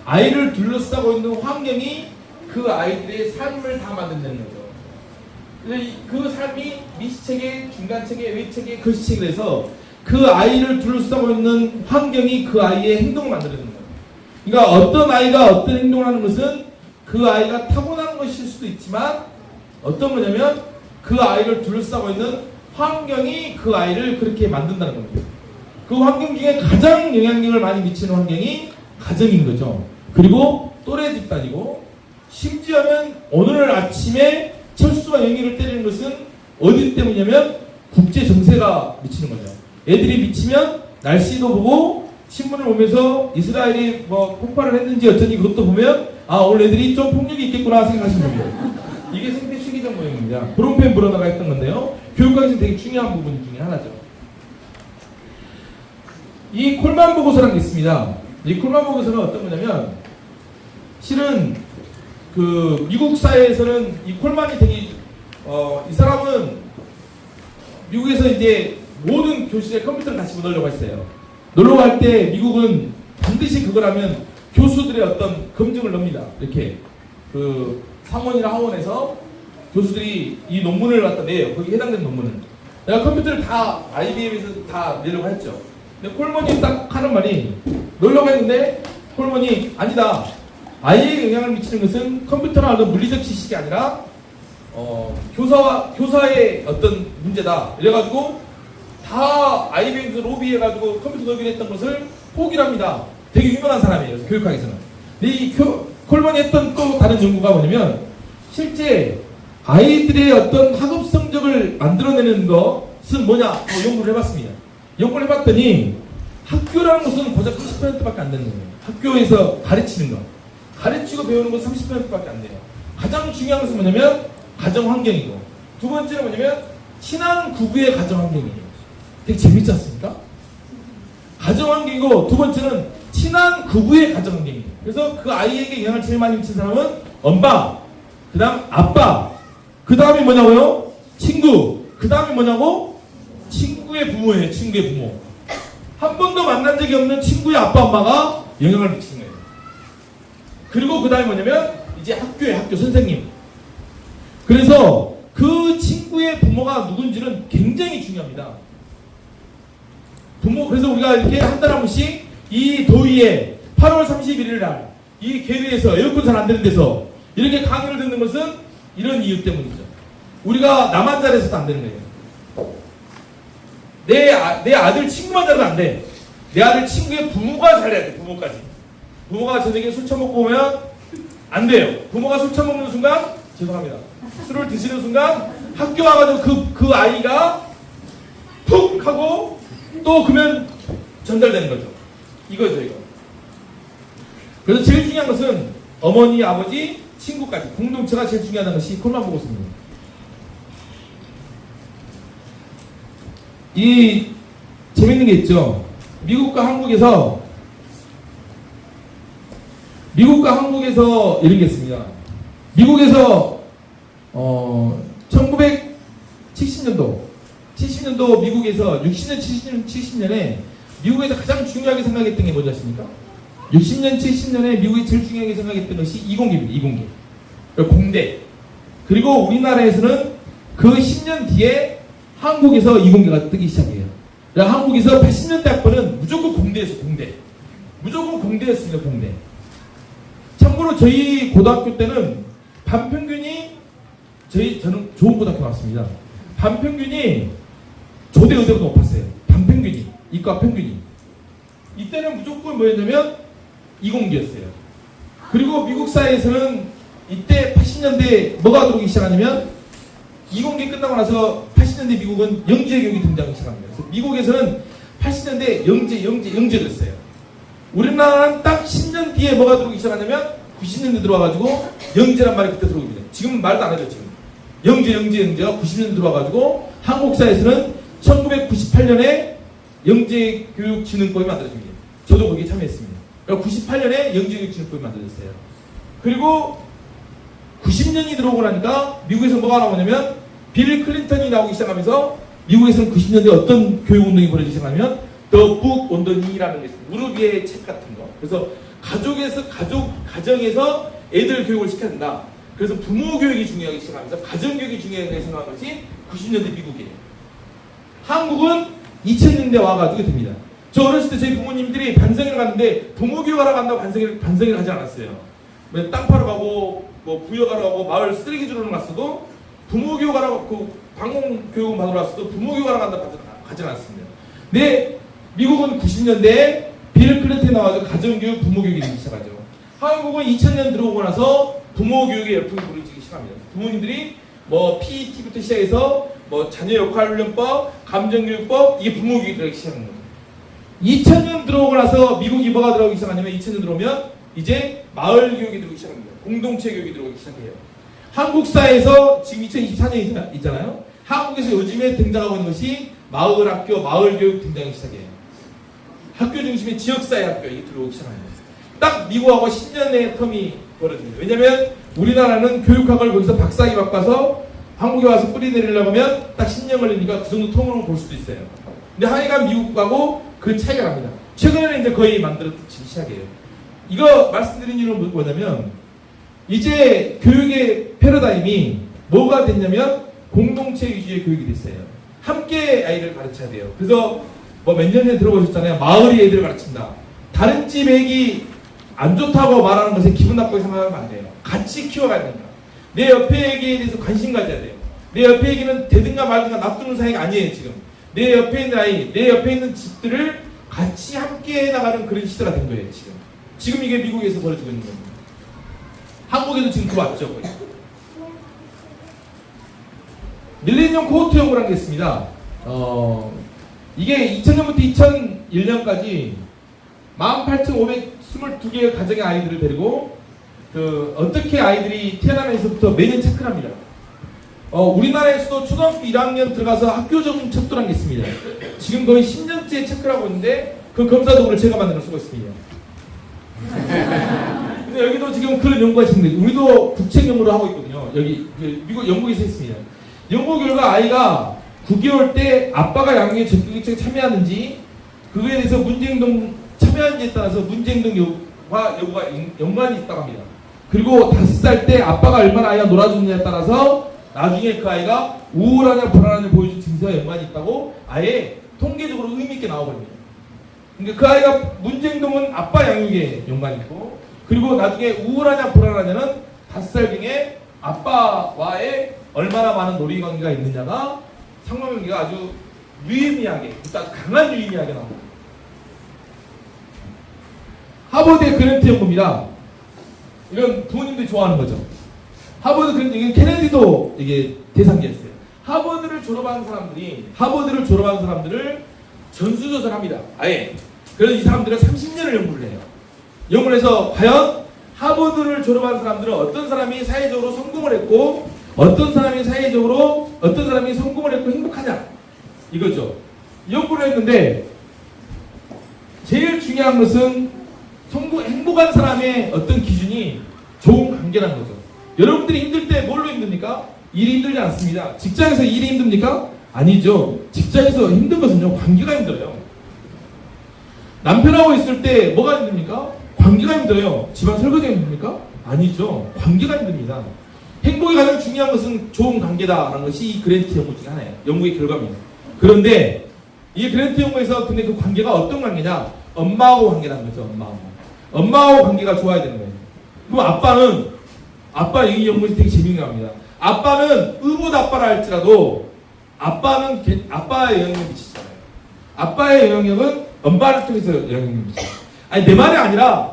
아이를 둘러싸고 있는 환경이 그 아이들의 삶을 다 만든다는 거죠. 그 삶이 미시체계, 중간체계, 외체계, 거시체계에서 그 아이를 둘러싸고 있는 환경이 그 아이의 행동을 만들어내는 거예요. 그러니까 어떤 아이가 어떤 행동을 하는 것은 그 아이가 타고난 것일 수도 있지만 어떤 거냐면 그 아이를 둘러싸고 있는 환경이 그 아이를 그렇게 만든다는 겁니다. 그 환경 중에 가장 영향력을 많이 미치는 환경이 가정인 거죠. 그리고 또래 집단이고 심지어는 오늘 아침에 철수가 영희를 때리는 것은 어디 때문이냐면 국제 정세가 미치는 거죠. 애들이 미치면 날씨도 보고 신문을 보면서 이스라엘이 뭐 폭발을 했는지 어쩐지 그것도 보면 오늘 애들이 좀 폭력이 있겠구나 생각하시는 겁니다. 이게 생태 시기적 모형입니다. 브론펜 브러너가 했던 건데요. 교육학에서 되게 중요한 부분 중에 하나죠. 이 콜만 보고서라는 게 있습니다. 이 콜만 보고서는 어떤 거냐면 실은 그 미국 사회에서는 이 콜만이 되게 이 사람은 미국에서 이제 모든 교실에 컴퓨터를 같이 넣으려고 했어요. 놀러 갈 때 미국은 반드시 그걸 하면 교수들의 어떤 검증을 넣습니다. 이렇게 그 상원이나 하원에서 교수들이 이 논문을 갖다 내요. 거기 해당되는 논문을. 내가 컴퓨터를 다 IBM에서 다 내려고 했죠. 근데 콜먼이 딱 하는 말이 놀려고 했는데 콜먼이 아니다. 아이에게 영향을 미치는 것은 컴퓨터나 어떤 물리적 지식이 아니라 교사의 어떤 문제다. 이래가지고 다 IBM에서 로비해가지고 컴퓨터 넣기로 했던 것을 포기를 합니다. 되게 유명한 사람이에요. 그래서 교육학에서는. 근데 이 콜먼이 했던 또 다른 연구가 뭐냐면 실제 아이들의 어떤 학업 성적을 만들어내는 것은 뭐냐 연구를 해봤습니다. 연구를 해봤더니 학교라는 것은 고작 30%밖에 안 되는 거예요. 학교에서 가르치는 것. 가르치고 배우는 건 30%밖에 안 돼요. 가장 중요한 것은 뭐냐면 가정 환경이고 두 번째는 뭐냐면 친한 부부의 가정 환경이에요. 되게 재밌지 않습니까? 가정 환경이고 두 번째는 친한 부부의 가정 환경이에요. 그래서 그 아이에게 영향을 제일 많이 미친 사람은 엄마, 그 다음 아빠, 그 다음에 뭐냐고요? 친구, 그 다음에 뭐냐고? 친구의 부모예요. 친구의 부모. 한 번도 만난 적이 없는 친구의 아빠, 엄마가 영향을 미치는 거예요. 그리고 그 다음에 뭐냐면 이제 학교 선생님. 그래서 그 친구의 부모가 누군지는 굉장히 중요합니다. 그래서 우리가 이렇게 한 달에 한 번씩 이 더위에 8월 31일 날 이 계류에서 에어컨 잘 안 되는 데서 이렇게 강의를 듣는 것은 이런 이유 때문이죠. 우리가 나만 잘해서도 안 되는 거예요. 내 아들 친구만 잘해도 안 돼. 내 아들 친구의 부모가 잘해야 돼. 부모까지. 부모가 저녁에 술 처먹고 오면 안 돼요. 부모가 술 처먹는 순간 죄송합니다. 술을 드시는 순간 학교 와가지고 그 아이가 푹 하고 또 그러면 전달되는 거죠. 이거죠, 이거. 그래서 제일 중요한 것은 어머니, 아버지, 친구까지 공동체가 제일 중요하다는 것이 콜만 보고 있습니다. 이 재밌는 게 있죠. 미국과 한국에서 이런 게 있습니다. 미국에서 1970년도 미국에서 60년, 70년에 미국에서 가장 중요하게 생각했던 게 뭔지 아십니까? 60년, 70년에 미국이 제일 중요하게 생각했던 것이 이공계입니다. 이공계. 공대. 그리고 우리나라에서는 그 10년 뒤에 한국에서 이공계가 뜨기 시작해요. 한국에서 80년대 학번은 무조건 공대였어요. 공대. 무조건 공대였습니다. 공대. 참고로 저희 고등학교 때는 반평균이 저는 좋은 고등학교 나왔습니다. 반평균이 조대 의대보다 높았어요. 반평균이. 이과 평균이. 이때는 무조건 뭐였냐면 이공계였어요. 그리고 미국 사회에서는 이때 80년대에 뭐가 들어오기 시작하냐면 이공계 끝나고 나서 80년대 미국은 영재 교육이 등장하기 시작합니다. 그래서 미국에서는 80년대 영재였어요. 우리나라는 딱 10년 뒤에 뭐가 들어오기 시작하냐면 90년대 들어와가지고 영재란 말이 그때 들어옵니다. 지금 말도 안 하죠. 지금 영재가 90년대 들어와가지고 한국 사회에서는 1998년에 영재교육진흥법이 만들어집니다. 저도 거기에 참여했습니다. 98년에 영재교육진흥법이 만들어졌어요. 그리고 90년이 들어오고 나니까 미국에서 뭐가 나오냐면 빌 클린턴이 나오기 시작하면서 미국에서는 90년대에 어떤 교육운동이 벌어지기 시작하면 The Book on the Knee라는 게 있어요. 무릎 위에 책 같은 거. 그래서 가정에서 애들 교육을 시켜야 된다. 그래서 부모 교육이 중요하기 시작하면서 가정교육이 중요하게 생각한 것이 90년대 미국이에요. 한국은 2000년대 와가지고 됩니다. 저 어렸을 때 저희 부모님들이 반성회를 갔는데 부모 교육하러 간다고 반성회를 하지 않았어요. 땅 파러 가고 뭐 부여가러 가고 마을 쓰레기 주러 갔어도 부모 교육하러 그 방공 교육 받으러 갔어도 부모 교육하러 간다고 가지 않았습니다. 근데 미국은 90년대에 빌 클린턴이 나와서 가정교육, 부모교육이 되기 시작하죠. 한국은 2000년 들어오고 나서 부모교육의 열풍이 불어지기 시작합니다. 부모님들이 뭐 PET부터 시작해서 뭐 자녀 역할 훈련법, 감정교육법, 이게 부모교육이 들어가기 시작한 거죠. 2000년 들어오고 나서 미국이 뭐가 들어오기 시작하냐면 2000년 들어오면 이제 마을 교육이 들어오기 시작합니다. 공동체 교육이 들어오기 시작해요. 한국 사회에서 지금 2024년 있잖아요. 한국에서 요즘에 등장하고 있는 것이 마을 학교, 마을 교육 등장하기 시작해요. 학교 중심의 지역사회 학교 이게 들어오기 시작합니다. 딱 미국하고 10년의 텀이 벌어집니다. 왜냐면 우리나라는 교육학을 거기서 박사학위 바꿔서 한국에 와서 뿌리 내리려고 하면 딱 10년 10년 걸리니까 그 정도 통으로 볼 수도 있어요. 근데 하여간 미국하고 그 차이가 납니다. 최근에는 이제 거의 만들어지기 시작해요. 이거 말씀드린 이유는 뭐냐면 이제 교육의 패러다임이 뭐가 됐냐면 공동체 위주의 교육이 됐어요. 함께 아이를 가르쳐야 돼요. 그래서 뭐 몇 년 전에 들어보셨잖아요. 마을이 애들을 가르친다. 다른 집 애기 안 좋다고 말하는 것에 기분 나쁘게 생각하면 안 돼요. 같이 키워가야 된다. 내 옆에 애기에 대해서 관심 가져야 돼요. 내 옆에 애기는 되든가 말든가 놔두는 사이가 아니에요. 지금 내 옆에 있는 아이, 내 옆에 있는 집들을 같이 함께 해나가는 그런 시대가 된 거예요. 지금 이게 미국에서 벌어지고 있는 겁니다. 한국에도 지금 들어왔죠. 거의. 밀레니엄 코호트 연구라는 게 있습니다. 이게 2000년부터 2001년까지 18,522개의 가정의 아이들을 데리고 어떻게 아이들이 태어나면서부터 매년 체크를 합니다. 우리나라에서도 초등학교 1학년 들어가서 학교적 척도라는 게 있습니다. 지금 거의 10년째 체크를 하고 있는데 그 검사 도구를 제가 만들어 쓰고 있습니다. 근데 여기도 지금 그런 연구가 있습니다. 우리도 국책 연구를 하고 있거든요. 여기 미국 영국에서 했습니다. 연구 결과 아이가 9개월 때 아빠가 양육에 적극적으로 참여하는지 그거에 대해서 문제행동 참여하는지에 따라서 문제행동 여부와 연관이 있다고 합니다. 그리고 5살 때 아빠가 얼마나 아이와 놀아주느냐에 따라서 나중에 그 아이가 우울하냐 불안하냐 보여준 증세와 연관이 있다고 아예 통계적으로 의미있게 나와버립니다. 그러니까 그 아이가 문제행동은 아빠 양육에 연관이 있고 그리고 나중에 우울하냐 불안하냐는 5살 중에 아빠와의 얼마나 많은 놀이관계가 있느냐가 상호관계가 아주 유의미하게, 아주 강한 유의미하게 나옵니다. 하버드의 그랜트 연구입니다. 이건 부모님들이 좋아하는 거죠. 하버드 그랜트, 이건 케네디도 이게 대상자였어요. 하버드를 졸업한 사람들을 전수조사를 합니다. 아예. 그래서 이 사람들은 30년을 연구를 해요. 연구를 해서 과연 하버드를 졸업한 사람들은 어떤 사람이 사회적으로 성공을 했고 어떤 사람이 성공을 했고 행복하냐 이거죠. 연구를 했는데 제일 중요한 것은 행복한 사람의 어떤 기준이 좋은 관계라는 거죠. 여러분들이 힘들 때 뭘로 힘듭니까? 일이 힘들지 않습니다. 직장에서 일이 힘듭니까? 아니죠. 직장에서 힘든 것은요 관계가 힘들어요. 남편하고 있을 때 뭐가 힘듭니까? 관계가 힘들어요. 집안 설거지가 힘듭니까? 아니죠. 관계가 힘듭니다. 행복이 가장 중요한 것은 좋은 관계다라는 것이 이 그랜트 연구 중에 하나예요. 연구의 결과입니다. 그런데 이 그랜트 연구에서 근데 그 관계가 어떤 관계냐? 엄마하고 관계라는 거죠. 엄마하고 관계가 좋아야 되는 거예요. 그럼 아빠 이 연구에서 되게 재미있게 합니다. 아빠는 의붓 아빠라 할지라도 아빠의 영향력을 미치잖아요. 아빠의 영향력은 엄마를 통해서 영향력을 미치죠. 아니 내 말이 아니라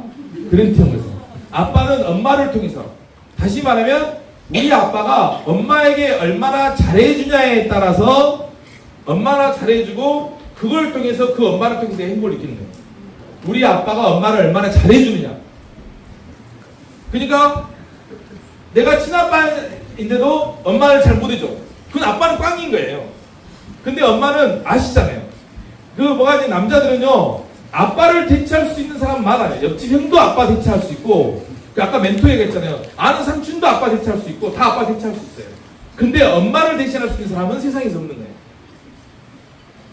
그랜트 연구에서 아빠는 엄마를 통해서 다시 말하면 우리 아빠가 엄마에게 얼마나 잘해주냐에 따라서 얼마나 잘해주고 그걸 통해서 그 엄마를 통해서 행복을 느끼는 거예요. 우리 아빠가 엄마를 얼마나 잘해주느냐. 그러니까 내가 친아빠인데도 엄마를 잘 못해줘. 그건 아빠는 꽝인 거예요. 근데 엄마는 아시잖아요. 뭐가 남자들은요 아빠를 대체할 수 있는 사람 많아요. 옆집 형도 아빠 대체할 수 있고 아까 멘토 얘기했잖아요. 아는 삼촌도 아빠 대체할 수 있고 다 아빠 대체할 수 있어요. 근데 엄마를 대체할 수 있는 사람은 세상에서 없는 거예요.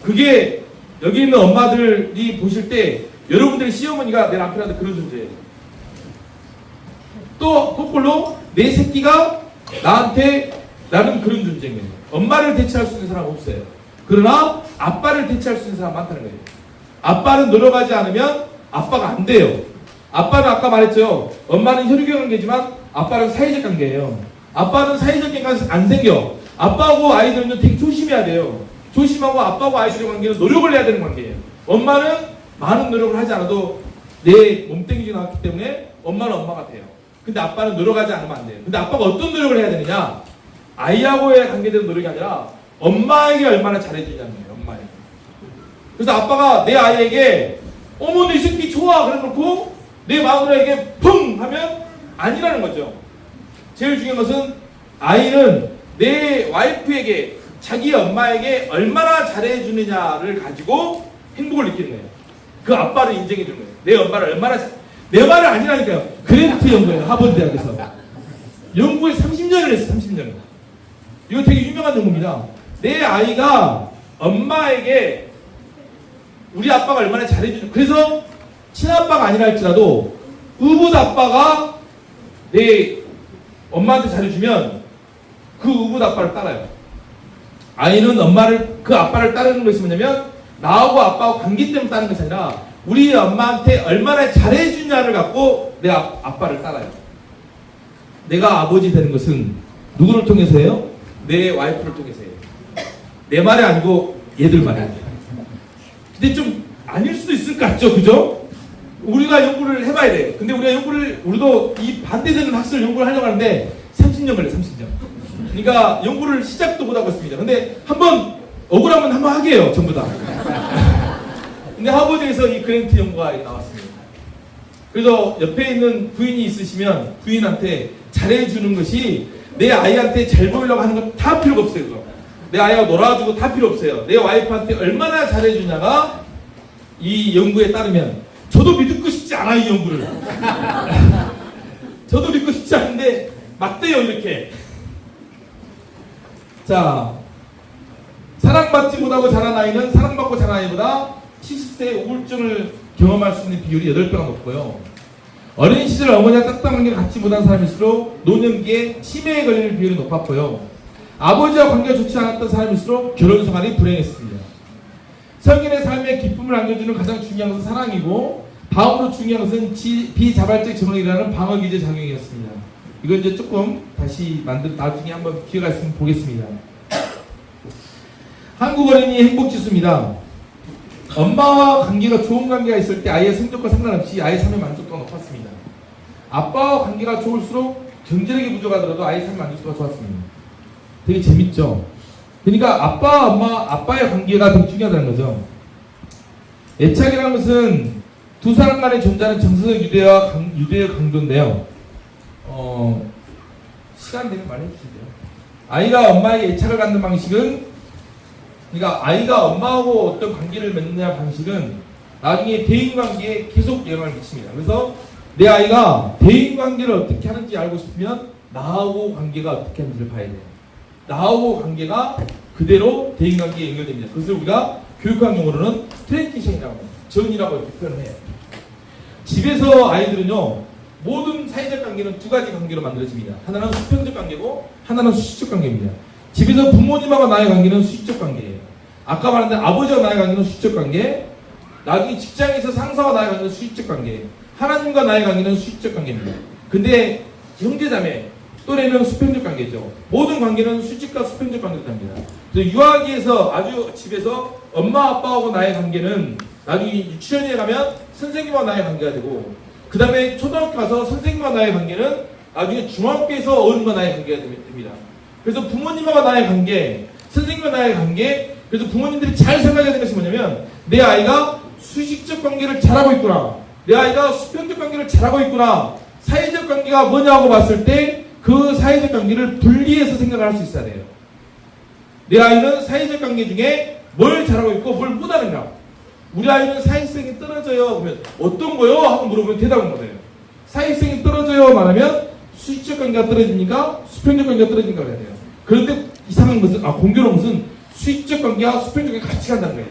그게 여기 있는 엄마들이 보실 때 여러분들의 시어머니가 내 남편한테 그런 존재예요. 또 거꾸로 내 새끼가 나는 그런 존재인 거예요. 엄마를 대체할 수 있는 사람은 없어요. 그러나 아빠를 대체할 수 있는 사람은 많다는 거예요. 아빠는 노력하지 않으면 아빠가 안 돼요. 아빠는 아까 말했죠. 엄마는 혈육의 관계지만 아빠는 사회적 관계예요. 아빠는 사회적 관계가 안 생겨. 아빠하고 아이들은 되게 조심해야 돼요. 조심하고 아빠하고 아이들의 관계는 노력을 해야 되는 관계예요. 엄마는 많은 노력을 하지 않아도 내 몸뚱이가 나왔기 때문에 엄마는 엄마가 돼요. 근데 아빠는 노력하지 않으면 안 돼요. 근데 아빠가 어떤 노력을 해야 되느냐? 아이하고의 관계되는 노력이 아니라 엄마에게 얼마나 잘해주냐는 거예요. 엄마에게. 그래서 아빠가 내 아이에게 어머 내 새끼 좋아 그래놓고 내 마누라에게 펑 하면 아니라는 거죠. 제일 중요한 것은 아이는 내 와이프에게 자기 엄마에게 얼마나 잘해주느냐를 가지고 행복을 느끼는 거예요. 그 아빠를 인정해 주는 거예요. 내 엄마를 얼마나 내 말이 아니라니까요. 그랜트 연구예요. 하버드 대학에서 연구에 30년을 했어요. 30년을. 이거 되게 유명한 연구입니다. 내 아이가 엄마에게 우리 아빠가 얼마나 잘해주는, 그래서 친아빠가 아니라 할지라도 의붓 아빠가 내 엄마한테 잘해주면 그 의붓 아빠를 따라요. 아이는 그 아빠를 따르는 것이 뭐냐면 나하고 아빠하고 관계 때문에 따르는 것이 아니라 우리 엄마한테 얼마나 잘해주냐를 갖고 내 아빠를 따라요. 내가 아버지 되는 것은 누구를 통해서예요? 내 와이프를 통해서예요. 내 말이 아니고 얘들 말이에요. 근데 좀 아닐 수도 있을 것 같죠, 그죠? 우리가 연구를 해봐야 돼. 근데 우리도 이 반대되는 학술 연구를 하려고 하는데 30년 걸려요, 30년. 그러니까 연구를 시작도 못하고 있습니다. 근데 한번 억울하면 한번 하게 해요, 전부 다. 근데 하버드에서 이 그랜트 연구가 나왔습니다. 그래서 옆에 있는 부인이 있으시면 부인한테 잘해주는 것이 내 아이한테 잘 보이려고 하는 건 다 필요가 없어요. 그거. 내 아이가 놀아주고 다 필요 없어요. 내 와이프한테 얼마나 잘해주냐가 이 연구에 따르면, 저도 믿고 싶지 않아, 이 연구를. 저도 믿고 싶지 않은데 막 돼요, 이렇게. 자, 사랑받지 못하고 자란 아이는 사랑받고 자란 아이보다 70세의 우울증을 경험할 수 있는 비율이 8배가 높고요. 어린 시절 어머니와 따뜻한 관계를 갖지 못한 사람일수록 노년기에 치매에 걸리는 비율이 높았고요. 아버지와 관계가 좋지 않았던 사람일수록 결혼 생활이 불행했습니다. 성인의 삶에 기쁨을 안겨주는 가장 중요한 것은 사랑이고, 다음으로 중요한 것은 비자발적 정응이라는 방어기제 작용이었습니다. 이거 이제 조금 다시 나중에 한번 기회가 있으면 보겠습니다. 한국 어린이 행복지수입니다. 엄마와 관계가 좋은 관계가 있을 때 아이의 성적과 상관없이 아이의 삶의 만족도가 높았습니다. 아빠와 관계가 좋을수록 경제력이 부족하더라도 아이의 삶의 만족도가 좋았습니다. 되게 재밌죠? 그러니까 아빠와 아빠의 관계가 되게 중요하다는 거죠. 애착이라는 것은 두 사람 간에 존재하는 정서적 유대의 강도인데요. 시간 되면 말해주시죠. 아이가 엄마에게 애착을 갖는 방식은, 그러니까 아이가 엄마하고 어떤 관계를 맺느냐 방식은 나중에 대인관계에 계속 영향을 미칩니다. 그래서 내 아이가 대인관계를 어떻게 하는지 알고 싶으면 나하고 관계가 어떻게 하는지를 봐야 돼요. 나하고 관계가 그대로 대인관계에 연결됩니다. 그것을 우리가 교육학 용어로는 트랜지션이라고 합니다. 전이라고 이렇게 표현해요. 집에서 아이들은요, 모든 사회적 관계는 두 가지 관계로 만들어집니다. 하나는 수평적 관계고 하나는 수식적 관계입니다. 집에서 부모님하고 나의 관계는 수식적 관계예요. 아까 말한 대로 아버지와 나의 관계는 수식적 관계, 나중에 직장에서 상사와 나의 관계는 수식적 관계, 하나님과 나의 관계는 수식적 관계입니다. 근데 형제자매, 또래는 수평적 관계죠. 모든 관계는 수직과 수평적 관계로 됩니다. 그래서 유아기에서 아주 집에서 엄마 아빠하고 나의 관계는 나중에 유치원에 가면 선생님과 나의 관계가 되고, 그 다음에 초등학교 가서 선생님과 나의 관계는 나중에 중학교에서 어른과 나의 관계가 됩니다. 그래서 부모님과 나의 관계, 선생님과 나의 관계, 그래서 부모님들이 잘 생각해야 되는 것이 뭐냐면, 내 아이가 수식적 관계를 잘하고 있구나, 내 아이가 수평적 관계를 잘하고 있구나, 사회적 관계가 뭐냐고 봤을 때 그 사회적 관계를 분리해서 생각을 할 수 있어야 돼요. 내 아이는 사회적 관계 중에 뭘 잘하고 있고 뭘 못하는가. 우리 아이는 사회성이 떨어져요. 그러면 어떤 거요? 하고 물어보면 대답을 못해요. 사회성이 떨어져요 말하면 수식적 관계가 떨어집니까? 수평적 관계가 떨어집니까? 그래야 돼요. 그런데 이상한 것은, 공교로운 것은 수식적 관계와 수평적 관계가 같이 간다는 거예요.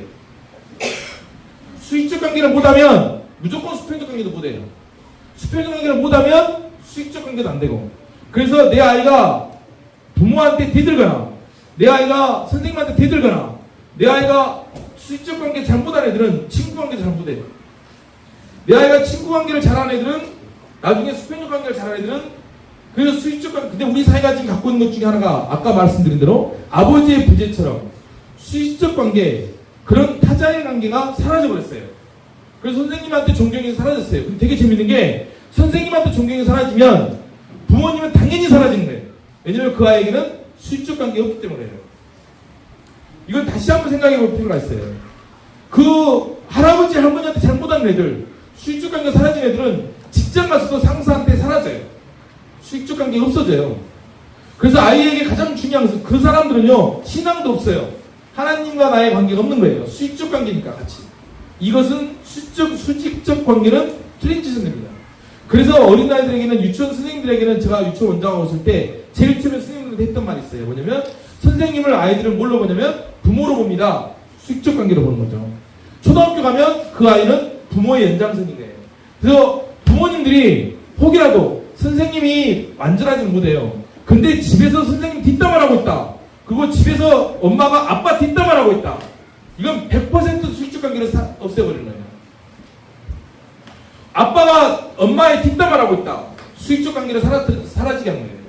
수식적 관계를 못하면 무조건 수평적 관계도 못해요. 수평적 관계를 못하면 수식적 관계도 안 되고. 그래서 내 아이가 부모한테 대들거나, 내 아이가 선생님한테 대들거나, 내 아이가 수식적 관계 잘못한 애들은 친구 관계 잘 못해요. 내 아이가 친구 관계를 잘하는 애들은 나중에 수평적 관계를 잘하는 애들은, 그래서 수식적 관계, 근데 우리 사회가 지금 갖고 있는 것 중에 하나가 아까 말씀드린 대로 아버지의 부재처럼 수식적 관계, 그런 타자의 관계가 사라져버렸어요. 그래서 선생님한테 존경이 사라졌어요. 근데 되게 재밌는 게, 선생님한테 존경이 사라지면 부모님은 당연히 사라지는 거예요. 왜냐면 그 아이에게는 수익적 관계가 없기 때문에요. 이건 다시 한번 생각해 볼 필요가 있어요. 그 할아버지 할머니한테 잘못한 애들, 수익적 관계가 사라진 애들은 직장 가서도 상사한테 사라져요. 수익적 관계가 없어져요. 그래서 아이에게 가장 중요한 것은, 그 사람들은요 신앙도 없어요. 하나님과 나의 관계가 없는 거예요. 수익적 관계니까 같이. 이것은 수직적 관계는 트랜지션입니다. 그래서 어린아이들에게는, 유치원 선생님들에게는, 제가 유치원 원장하고 있을 때 제일 처음에 선생님들한테 했던 말이 있어요. 뭐냐면 선생님을 아이들은 뭘로 보냐면 부모로 봅니다. 수익적 관계로 보는 거죠. 초등학교 가면 그 아이는 부모의 연장선이 돼요. 그래서 부모님들이 혹이라도 선생님이 완전하지는 못해요. 근데 집에서 선생님 뒷담화를 하고 있다. 그리고 집에서 엄마가 아빠 뒷담화를 하고 있다. 이건 100% 수익적 관계를 없애버리는 거예요. 아빠가 엄마의 뒷담화를 하고 있다. 수익적 관계를 사라지게 하는 거예요.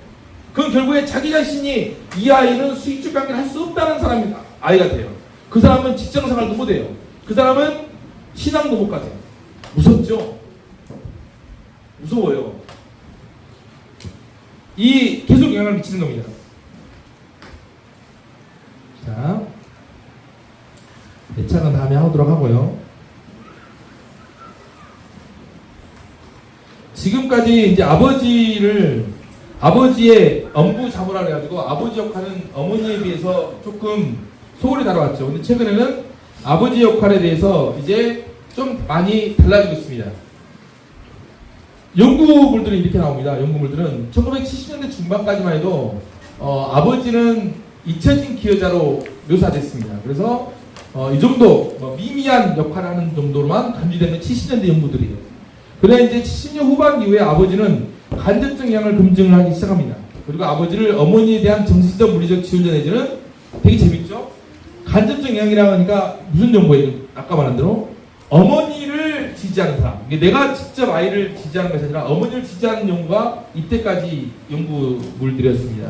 그건 결국에 자기 자신이 이 아이는 수익적 관계를 할 수 없다는 사람이 아이가 돼요. 그 사람은 직장생활도 못해요. 그 사람은 신앙도 못 가져요. 무섭죠? 무서워요. 이 계속 영향을 미치는 겁니다. 자, 대창은 다음에 하도록 하고요. 지금까지 이제 아버지의 엄부 자모라 해가지고 아버지 역할은 어머니에 비해서 조금 소홀히 다뤄왔죠. 근데 최근에는 아버지 역할에 대해서 이제 좀 많이 달라지고 있습니다. 연구물들은 이렇게 나옵니다. 연구물들은 1970년대 중반까지만 해도 아버지는 잊혀진 기여자로 묘사됐습니다. 그래서 이 정도 미미한 역할을 하는 정도로만 간주되는 70년대 연구들이에요. 그래 이제 70년 후반 이후에 아버지는 간접적 영향을 검증을 하기 시작합니다. 그리고 아버지를 어머니에 대한 정신적 물리적 지원자 내지는 되게 재밌죠? 간접적 영향이라고 하니까 무슨 정보예요? 아까 말한 대로 어머니를 지지하는 사람. 내가 직접 아이를 지지하는 것이 아니라 어머니를 지지하는 연구가 이때까지 연구물들이었습니다.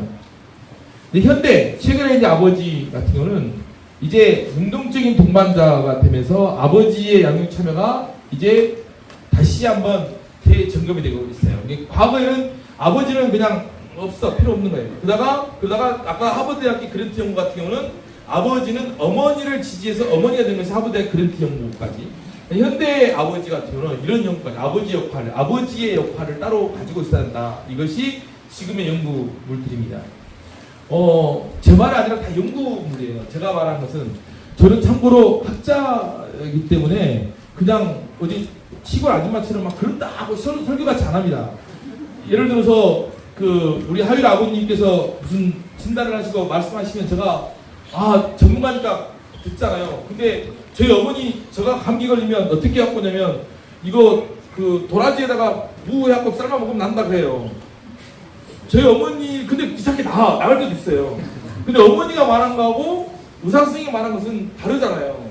근데 현대 최근에 이제 아버지 같은 경우는 이제 운동적인 동반자가 되면서 아버지의 양육 참여가 이제 다시 한번 재점검이 되고 있어요. 과거에는 아버지는 그냥 없어, 필요 없는 거예요. 그러다가 아까 하버드대학교 그랜트 연구 같은 경우는 아버지는 어머니를 지지해서 어머니가 된 것이 하버드대학 그랜트 연구까지. 현대 아버지 같은 경우는 이런 연구까지 아버지의 역할을 따로 가지고 있어야 한다. 이것이 지금의 연구물들입니다. 제 말이 아니라 다 연구물이에요. 제가 말한 것은 저는 참고로 학자이기 때문에 그냥 어디 시골 아줌마처럼 막 그런다 하고 설교같이 안 합니다. 예를 들어서 우리 하율 아버님께서 무슨 진단을 하시고 말씀하시면 제가 전문가니까 듣잖아요. 근데 저희 어머니 제가 감기 걸리면 어떻게 갖고 오냐면 이거 도라지에다가 무 해갖고 삶아 먹으면 난다 그래요. 저희 어머니 근데 이상하게 나갈 때도 있어요. 근데 어머니가 말한 거하고 의사 선생님이 말한 것은 다르잖아요.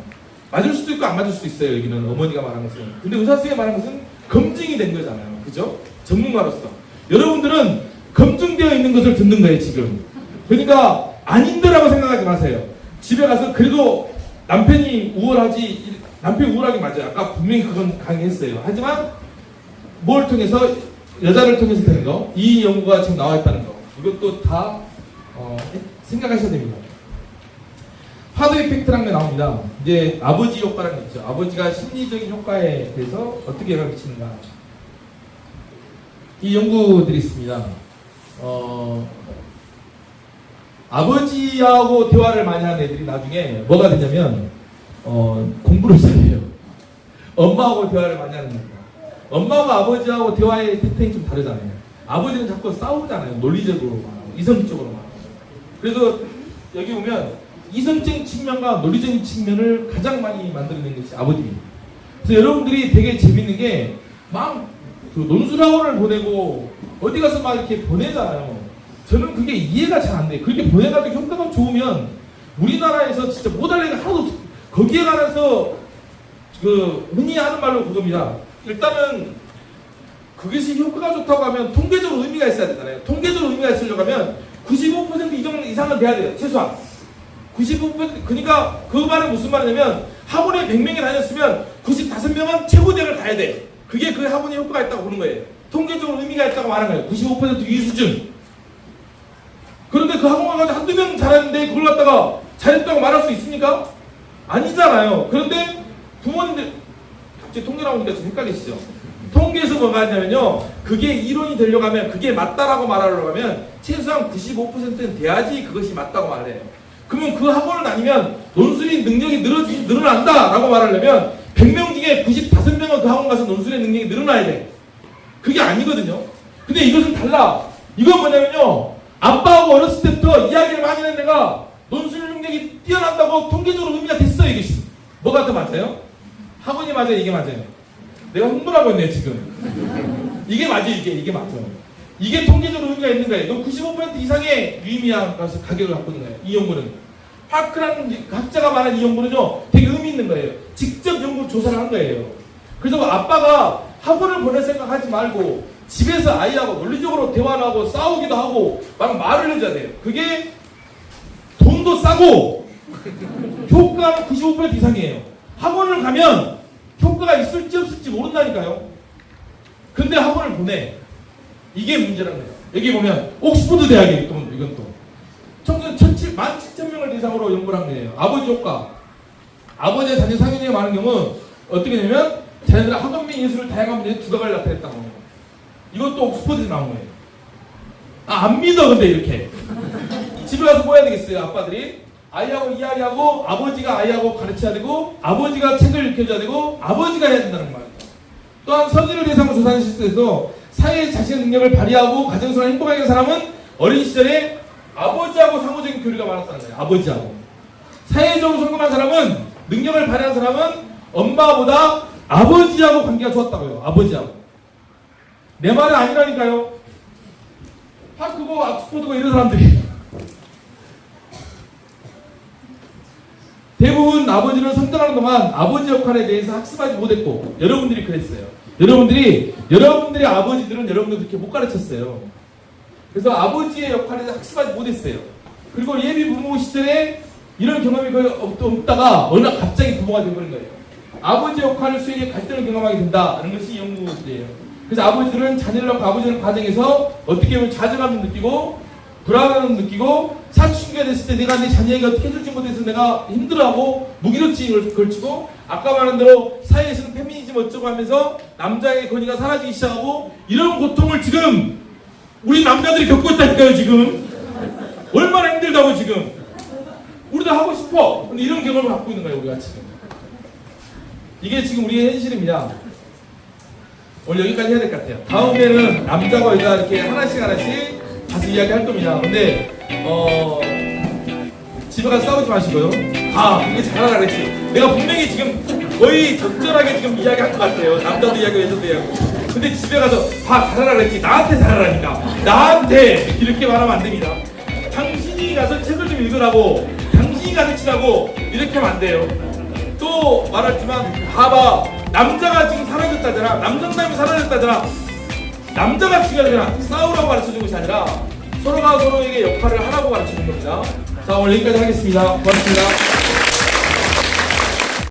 맞을 수도 있고 안 맞을 수도 있어요. 여기는 어머니가 말한 것은. 근데 의사 선생님이 말한 것은 검증이 된 거잖아요. 그죠? 전문가로서. 여러분들은 검증되어 있는 것을 듣는 거예요. 지금. 그러니까 아닌데라고 생각하지 마세요. 집에 가서 그래도 남편이 우월하긴 맞아요. 아까 분명히 그건 강의했어요. 하지만 뭘 통해서 여자를 통해서 되는 거, 이 연구가 지금 나와 있다는 거, 이것도 다 생각하셔야 됩니다. 파도 이펙트라는 게 나옵니다. 이제 아버지 효과라는 게 있죠. 아버지가 심리적인 효과에 대해서 어떻게 영향을 미치는가. 이 연구들이 있습니다. 아버지하고 대화를 많이 하는 애들이 나중에 뭐가 되냐면 공부를 잘해요. 엄마하고 대화를 많이 하는 겁니다. 엄마가 아버지하고 대화의 패턴이 좀 다르잖아요. 아버지는 자꾸 싸우잖아요. 논리적으로 말하고 이성적으로 말하고. 그래서 여기 보면 이성적인 측면과 논리적인 측면을 가장 많이 만들어낸 것이 아버지입니다. 그래서 여러분들이 되게 재밌는 게 막 논술학원을 보내고 어디 가서 막 이렇게 보내잖아요. 저는 그게 이해가 잘 안 돼요. 그렇게 보내가지고 효과가 좋으면 우리나라에서 진짜 못할 애가 하나도 없어요. 거기에 관해서 흔히 하는 말로 그겁니다. 일단은 그것이 효과가 좋다고 하면 통계적으로 의미가 있어야 되잖아요. 통계적으로 의미가 있으려고 하면 95% 이상은 돼야 돼요. 최소한 95%. 그러니까 그 말은 무슨 말이냐면 학원에 100명이 다녔으면 95명은 최고대학을 가야 돼. 그게 그 학원에 효과가 있다고 보는 거예요. 통계적으로 의미가 있다고 말하는 거예요. 95% 위수준. 그런데 그 학원 가가지고 한두 명 잘했는데 그걸 갖다가 잘했다고 말할 수 있습니까? 아니잖아요. 그런데 부모님들 갑자기 통계 나오니까 좀 헷갈리시죠? 통계에서 뭐가 하냐면요, 그게 이론이 되려고 하면, 그게 맞다라고 말하려고 하면 최소한 95%는 돼야지 그것이 맞다고 말해요. 그러면 그 학원을 다니면 논술의 능력이 늘어난다라고 말하려면 100명 중에 95명은 그 학원 가서 논술의 능력이 늘어나야 돼. 그게 아니거든요. 근데 이것은 달라. 이건 뭐냐면요, 아빠하고 어렸을 때부터 이야기를 많이 한 내가 논술 능력이 뛰어난다고 통계적으로 의미가 됐어요. 이게 뭐가 더 맞아요? 학원이 맞아요? 이게 맞아요? 내가 흥분하고 있네요 지금. 이게 맞아요. 이게 맞아요. 이게 통계적으로 의미가 있는 거예요. 너 95% 이상의 유의미한 가격을 갖고 있는 거예요. 이 연구는. 파크라는 학자가 말한 이 연구는요 되게 의미 있는 거예요. 직접 연구 조사를 한 거예요. 그래서 아빠가 학원을 보낼 생각하지 말고 집에서 아이하고 논리적으로 대화를 하고 싸우기도 하고 막 말을 해줘야 돼요. 그게 돈도 싸고 효과는 95% 이상이에요. 학원을 가면 효과가 있을지 없을지 모른다니까요. 근데 학원을 보내. 이게 문제라는 거예요. 여기 보면 옥스퍼드 대학이 이건 또 청소년 17,000명을 대상으로 연구를 한 거예요. 아버지 효과. 아버지의 자녀 상인이 많은 경우는 어떻게 되냐면 자녀들의 학원 및 예술을 다양한 문제에 두각을 나타냈다고 합니다. 이것도 옥스퍼드에서 나온 거예요. 안 믿어 근데 이렇게. 집에 가서 뭐 해야 되겠어요 아빠들이? 아이하고 이야기하고 아버지가 아이하고 가르쳐야 되고 아버지가 책을 읽혀줘야 되고 아버지가 해야 된다는 거예요. 또한 성인을 대상으로 조사하는 실수에서 사회의 자신의 능력을 발휘하고 가정생활을 행복하게 한 사람은 어린 시절에 아버지하고 상호적인 교류가 많았다는 거예요. 아버지하고. 사회적으로 성공한 사람은 능력을 발휘한 사람은 엄마보다 아버지하고 관계가 좋았다고요. 아버지하고. 내 말은 아니라니까요. 하크고 옥스퍼드고 이런 사람들이 대부분 아버지는 성장하는 동안 아버지 역할에 대해서 학습하지 못했고 여러분들이 그랬어요. 여러분들의 아버지들은 여러분들 그렇게 못 가르쳤어요. 그래서 아버지의 역할에 대해서 학습하지 못했어요. 그리고 예비 부모 시절에 이런 경험이 거의 없다가 어느 날 갑자기 부모가 되어버린 거예요. 아버지 역할을 수행해 갈등을 경험하게 된다는 것이 연구들이에요. 그래서 아버지들은 자녀를 낳고 아버지를 과정에서 어떻게 보면 좌절감을 느끼고 불안함을 느끼고 사춘기가 됐을 때 내가 내 자녀에게 어떻게 해줄지 못해서 내가 힘들어하고 무기력증을 걸치고 아까 말한 대로 사회에서는 페미니즘 어쩌고 하면서 남자의 권위가 사라지기 시작하고 이런 고통을 지금 우리 남자들이 겪고 있다니까요. 지금 얼마나 힘들다고 지금 우리도 하고 싶어. 근데 이런 경험을 갖고 있는 거예요. 우리가 지금 이게 지금 우리의 현실입니다. 오늘 여기까지 해야 될 것 같아요. 다음에는 남자와 여자 이렇게 하나씩 가서 이야기할 겁니다. 근데 집에 가서 싸우지 마시고요. 그게 잘하라 그랬지. 내가 분명히 지금 거의 적절하게 지금 이야기할 것 같아요. 남자도 이야기하고 여자도 이야기하고. 근데 집에 가서 잘하라 그랬지. 나한테 잘하라니까. 나한테 이렇게 말하면 안 됩니다. 당신이 가서 책을 좀 읽으라고, 당신이 가르치라고 이렇게 하면 안 돼요. 또 말했지만 봐봐. 남자가 지금 사라졌다잖아. 남정남이 사라졌다잖아. 남자가 중요하잖아. 싸우라고 가르쳐준 것이 아니라 서로가 서로에게 역할을 하라고 가르쳐준 겁니다. 자, 오늘 여기까지 하겠습니다. 고맙습니다.